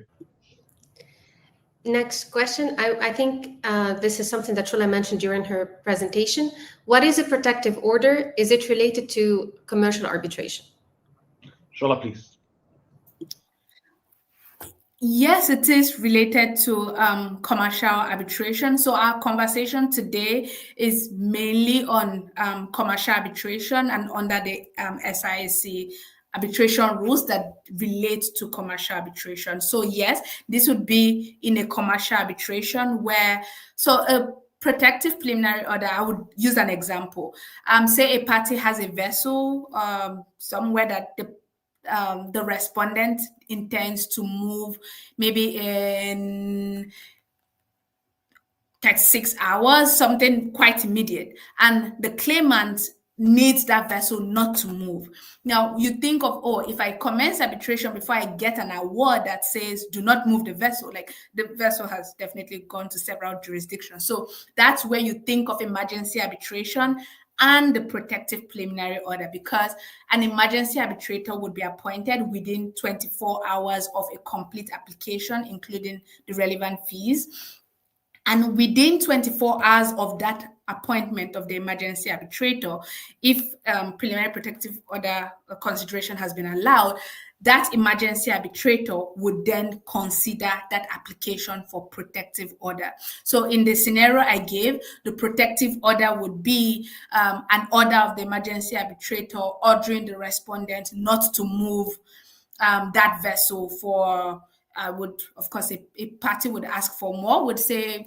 Next question. I think this is something that Shola mentioned during her presentation. What is a protective order? Is it related to commercial arbitration? Shola, please. Yes, it is related to commercial arbitration. So our conversation today is mainly on commercial arbitration and under the SIAC arbitration rules that relate to commercial arbitration. So yes, this would be in a commercial arbitration where, so a protective preliminary order, I would use an example. Say a party has a vessel somewhere that the respondent intends to move maybe in 36 hours, something quite immediate, and the claimant needs that vessel not to move. Now, you think of, oh, if I commence arbitration before I get an award that says do not move the vessel, like the vessel has definitely gone to several jurisdictions. So that's where you think of emergency arbitration and the protective preliminary order, because an emergency arbitrator would be appointed within 24 hours of a complete application, including the relevant fees. And within 24 hours of that appointment of the emergency arbitrator, if preliminary protective order consideration has been allowed, that emergency arbitrator would then consider that application for protective order. So in the scenario I gave, the protective order would be an order of the emergency arbitrator ordering the respondent not to move that vessel for, would, of course, a party would ask for more, would say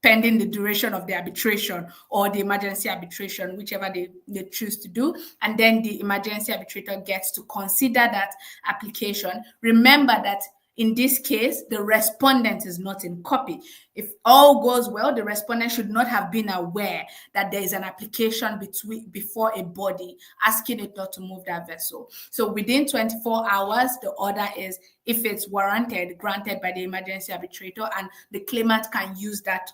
pending the duration of the arbitration or the emergency arbitration, whichever they choose to do. And then the emergency arbitrator gets to consider that application. Remember that in this case, the respondent is not in copy. If all goes well, the respondent should not have been aware that there is an application before a body asking it not to move that vessel. So within 24 hours, the order is, if it's warranted, granted by the emergency arbitrator, and the claimant can use that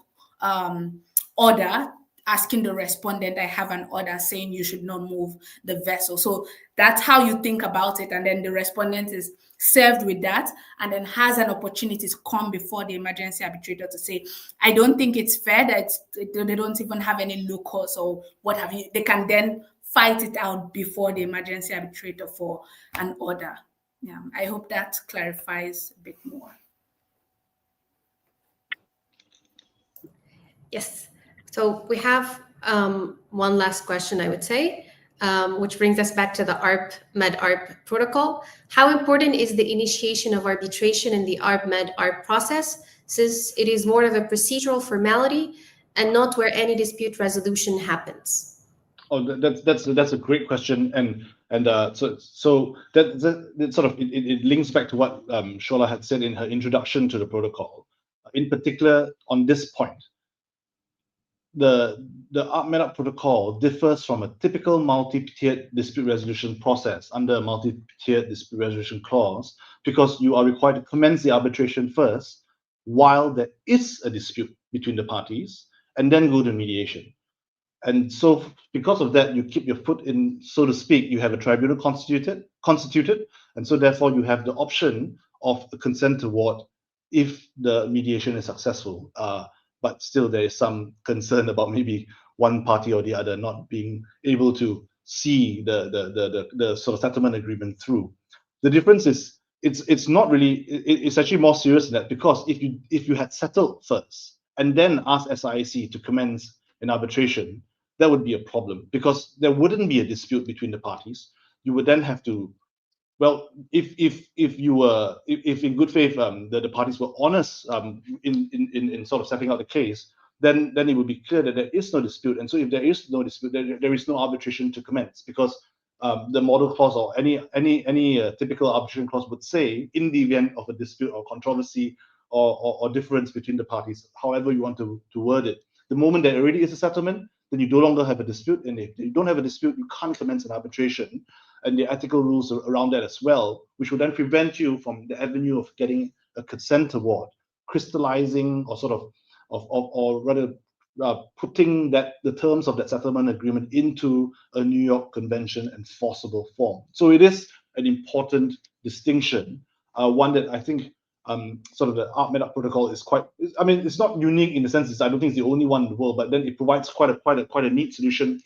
order asking the respondent, I have an order saying you should not move the vessel. So that's how you think about it. And then the respondent is served with that and then has an opportunity to come before the emergency arbitrator to say, I don't think it's fair that they don't even have any locus or what have you. They can then fight it out before the emergency arbitrator for an order. Yeah, I hope that clarifies a bit more. Yes. So we have one last question, I would say, which brings us back to the Arb-Med-Arb Protocol. How important is the initiation of arbitration in the Arb-Med-Arb process, since it is more of a procedural formality and not where any dispute resolution happens? Oh, that's a great question, and so that sort of it links back to what Shola had said in her introduction to the protocol. In particular, on this point, the Arb-Med-Arb Protocol differs from a typical multi-tiered dispute resolution process under a multi-tiered dispute resolution clause, because you are required to commence the arbitration first while there is a dispute between the parties, and then go to mediation. And so because of that, you keep your foot in, so to speak, you have a tribunal constituted, and so therefore you have the option of a consent award if the mediation is successful. but still there is some concern about maybe one party or the other not being able to see the sort of settlement agreement through. The difference is it's not really, it's actually more serious than that, because if you had settled first and then asked SIAC to commence an arbitration, that would be a problem, because there wouldn't be a dispute between the parties. You would then have to, well, if in good faith the parties were honest in sort of setting out the case, then it would be clear that there is no dispute. And so if there is no dispute, there is no arbitration to commence, because the model clause or any typical arbitration clause would say, in the event of a dispute or controversy or difference between the parties, however you want to word it, the moment there already is a settlement, then you no longer have a dispute. And if you don't have a dispute, you can't commence an arbitration. And the ethical rules around that as well, which would then prevent you from the avenue of getting a consent award, crystallizing or sort of or rather putting the terms of that settlement agreement into a New York Convention enforceable form. So it is an important distinction, one that I think sort of the Arb-Med-Arb Protocol is quite, I mean, it's not unique in the sense I don't think it's the only one in the world, but then it provides quite a neat solution.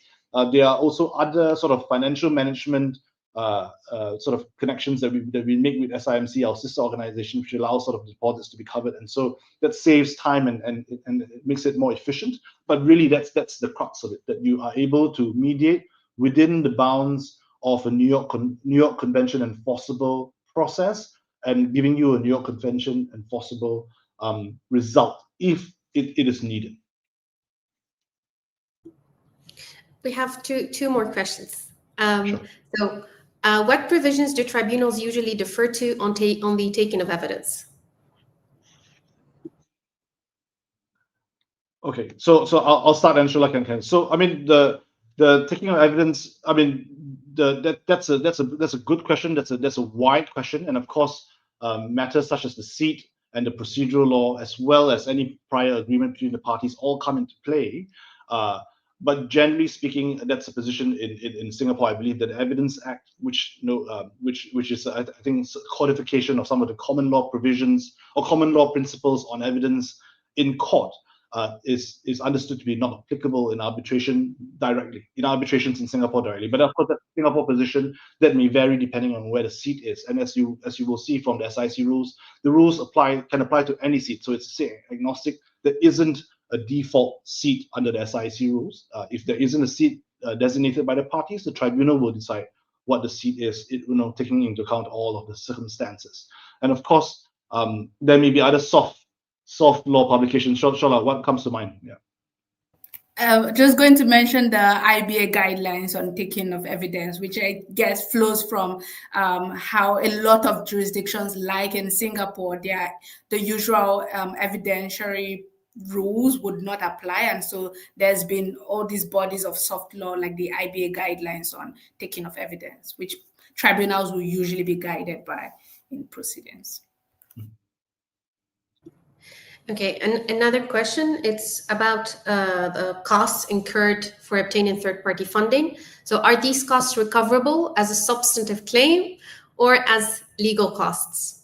There are also other sort of financial management sort of connections that we make with SIMC, our sister organization, which allows sort of deposits to be covered, and so that saves time and it makes it more efficient. But really, that's the crux of it, that you are able to mediate within the bounds of a New York Convention enforceable process, and giving you a New York Convention enforceable result if it is needed. We have two more questions. Sure. So, what provisions do tribunals usually defer to on the taking of evidence? Okay, so I'll start, and Shola can. So I mean the taking of evidence, I mean that's a good question. That's a wide question, and of course matters such as the seat and the procedural law, as well as any prior agreement between the parties, all come into play. But generally speaking, that's a position in Singapore. I believe that the Evidence Act, which is I think codification of some of the common law provisions or common law principles on evidence in court, is understood to be not applicable in arbitration directly, in arbitrations in Singapore directly. But of course, that Singapore position that may vary depending on where the seat is. And as you will see from the SIAC rules, the rules can apply to any seat. So it's agnostic. There isn't a default seat under the SIAC rules. If there isn't a seat designated by the parties, the tribunal will decide what the seat is, taking into account all of the circumstances. And of course, there may be other soft law publications. Shola, what comes to mind? Yeah. Just going to mention the IBA guidelines on taking of evidence, which I guess flows from how a lot of jurisdictions, like in Singapore, the usual evidentiary rules would not apply, and so there's been all these bodies of soft law like the IBA guidelines on taking of evidence, which tribunals will usually be guided by in proceedings. Okay, and another question, it's about the costs incurred for obtaining third-party funding. So are these costs recoverable as a substantive claim or as legal costs?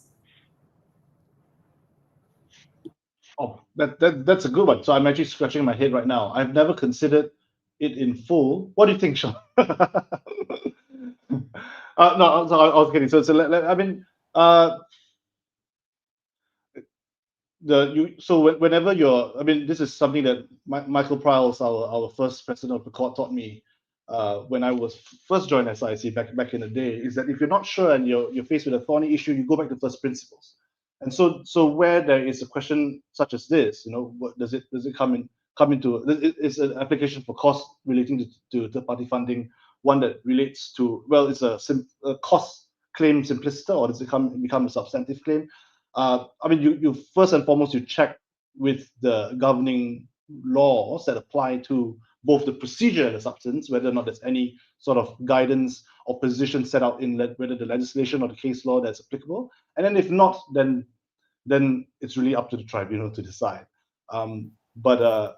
Oh, that's a good one. So I'm actually scratching my head right now. I've never considered it in full. What do you think, Sean? No, so I was kidding. So I mean, whenever you're, I mean, this is something that Michael Pryles, our first president of the court, taught me when I was first joined SIAC back in the day, is that if you're not sure and you're faced with a thorny issue, you go back to first principles. And so where there is a question such as this, what does it come into? It's an application for cost relating to third-party funding, one that relates to, well, it's a cost claim simpliciter, or does it become a substantive claim? I mean, you first and foremost, you check with the governing laws that apply to both the procedure and the substance, whether or not there's any sort of guidance or position set out in whether the legislation or the case law that's applicable. And then if not, then it's really up to the tribunal to decide. But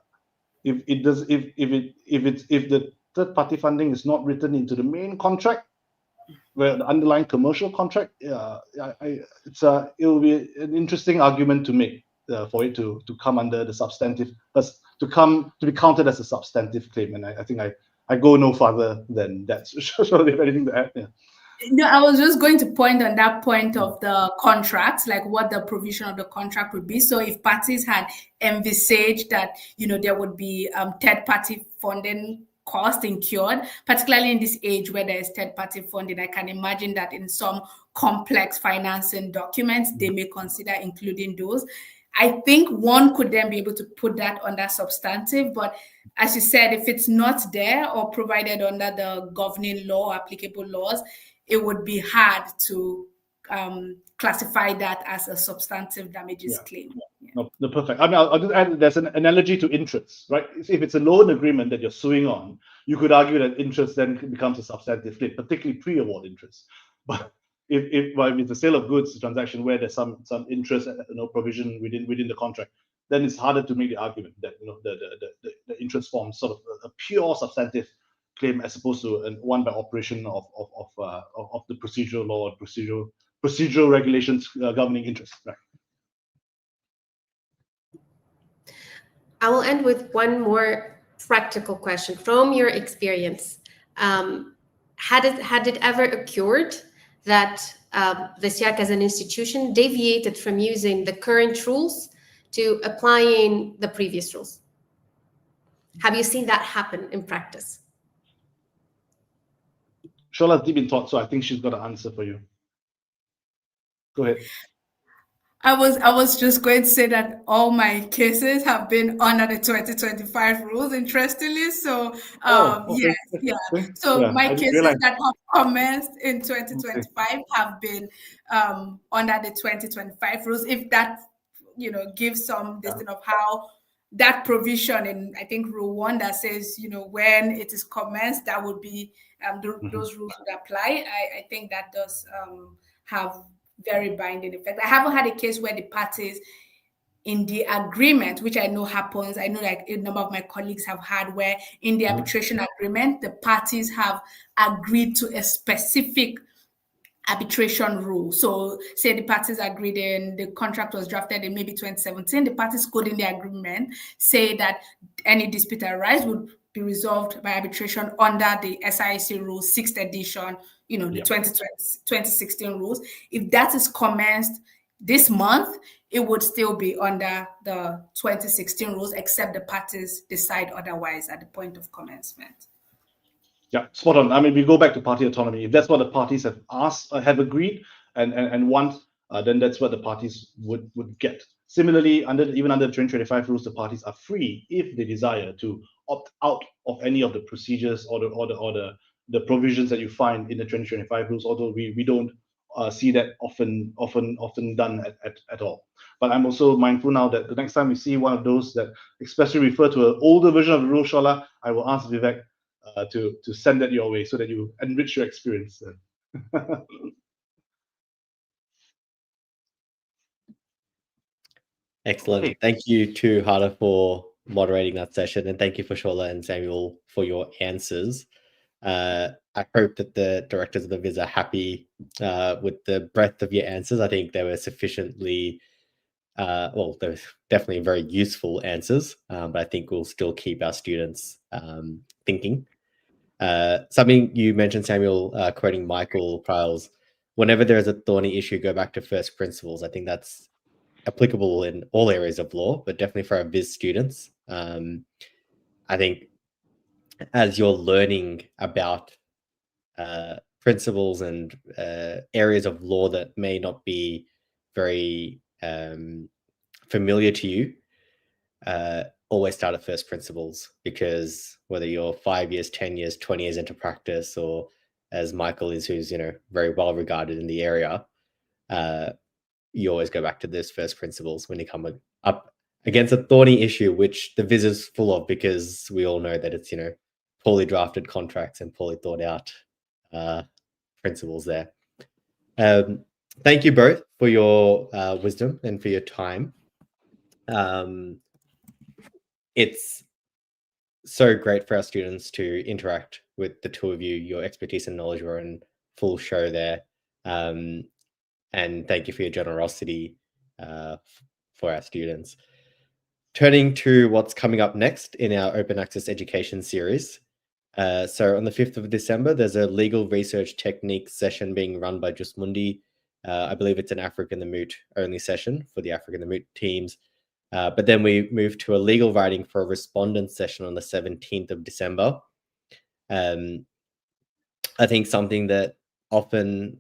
if the third-party funding is not written into the main contract, where the underlying commercial contract, it will be an interesting argument to make for it to come under the substantive, to be counted as a substantive claim. And I think I go no farther than that. So if anything to add, yeah. No, I was just going to point on that point of the contracts, like what the provision of the contract would be. So if parties had envisaged that, there would be third-party funding cost incurred, particularly in this age where there is third-party funding, I can imagine that in some complex financing documents, they may consider including those. I think one could then be able to put that under substantive, but as you said, if it's not there or provided under the governing law or applicable laws, it would be hard to classify that as a substantive damages claim. Yeah. No, perfect. I mean, I'll just add, there's an analogy to interest, right? If it's a loan agreement that you're suing on, you could argue that interest then becomes a substantive claim, particularly pre-award interest. But if it's a sale of goods transaction where there's some interest, provision within the contract, then it's harder to make the argument that the interest forms sort of a pure substantive claim as opposed to one by operation of the procedural law or procedural regulations governing interest. Right. I will end with one more practical question from your experience. Had it ever occurred that the SIAC as an institution deviated from using the current rules to applying the previous rules? Have you seen that happen in practice? Shola's deep in thought, so I think she's got an answer for you. Go ahead. I was just going to say that all my cases have been under the 2025 rules, interestingly. So okay. So my cases that have commenced in 2025 have been under the 2025 rules. If that gives some listing of how that provision in, I think, Rule 1 that says, when it is commenced, that would be those rules would apply. I think that does have very binding effect. I haven't had a case where the parties in the agreement, which I know happens, I know like a number of my colleagues have had, where in the arbitration agreement, the parties have agreed to a specific arbitration rule. So say the parties agreed and the contract was drafted in maybe 2017, the parties could in the agreement say that any dispute arise would be resolved by arbitration under the SIAC Rules 6th edition, the 2016 rules. If that is commenced this month, it would still be under the 2016 rules, except the parties decide otherwise at the point of commencement. Yeah, spot on. I mean, we go back to party autonomy. If that's what the parties have asked, have agreed, and want, then that's what the parties would get. Similarly, even under the 2025 rules, the parties are free, if they desire, to opt out of any of the procedures or the provisions that you find in the 2025 rules. Although we don't see that often done at all. But I'm also mindful now that the next time we see one of those that expressly refer to an older version of the rule, Shola, I will ask Vivek to send that your way so that you enrich your experience. Excellent. Okay. Thank you to Hada for moderating that session, and thank you for Shola and Samuel for your answers. I hope that the directors of the Vis are happy with the breadth of your answers. I think they were sufficiently, well, they're definitely very useful answers, but I think we'll still keep our students thinking. Something you mentioned, Samuel, quoting Michael Pryles, whenever there is a thorny issue, go back to first principles. I think that's applicable in all areas of law, but definitely for our Vis students. I think as you're learning about principles and areas of law that may not be very familiar to you, always start at first principles, because whether you're 5 years, 10 years, 20 years into practice, or as Michael is, who's very well regarded in the area, you always go back to those first principles when you come up against a thorny issue, which the Vis is full of, because we all know that it's poorly drafted contracts and poorly thought out principles there. Thank you both for your wisdom and for your time. It's so great for our students to interact with the two of you. Your expertise and knowledge were in full show there. And thank you for your generosity for our students. Turning to what's coming up next in our open access education series. So on the 5th of December, there's a legal research techniques session being run by Jusmundi. I believe it's an Africa in the Moot only session for the Africa in the Moot teams. But then we move to a legal writing for a respondent session on the 17th of December. I think something that often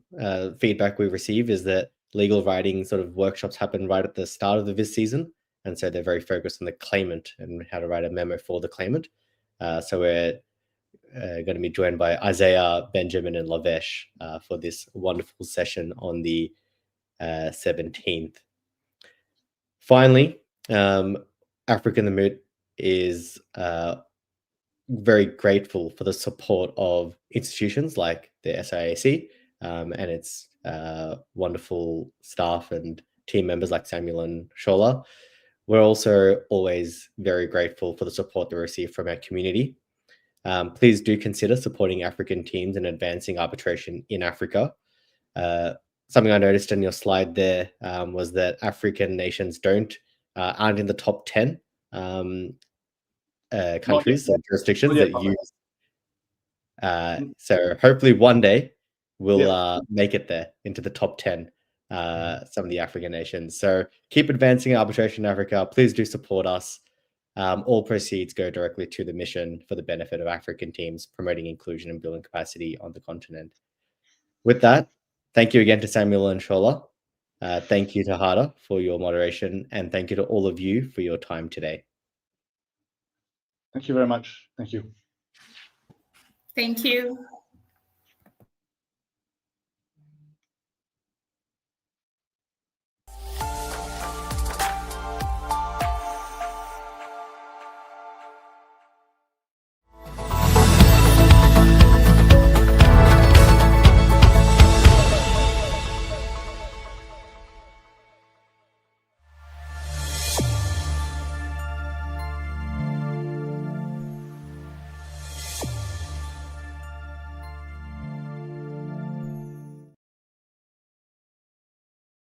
feedback we receive is that legal writing sort of workshops happen right at the start of the Vis season. And so they're very focused on the claimant and how to write a memo for the claimant. So we're going to be joined by Isaiah, Benjamin, and Lavesh for this wonderful session on the 17th. Finally, Africa in the Moot is very grateful for the support of institutions like the SIAC and its wonderful staff and team members like Samuel and Shola. We're also always very grateful for the support they receive from our community. Please do consider supporting African teams and advancing arbitration in Africa. Something I noticed in your slide there was that African nations aren't in the top 10 countries and jurisdictions that use. So hopefully one day we'll make it there into the top 10, some of the African nations. So keep advancing arbitration in Africa. Please do support us. All proceeds go directly to the mission for the benefit of African teams, promoting inclusion and building capacity on the continent. With that, thank you again to Samuel and Shola. Thank you to Hada for your moderation, and thank you to all of you for your time today. Thank you very much. Thank you. Thank you.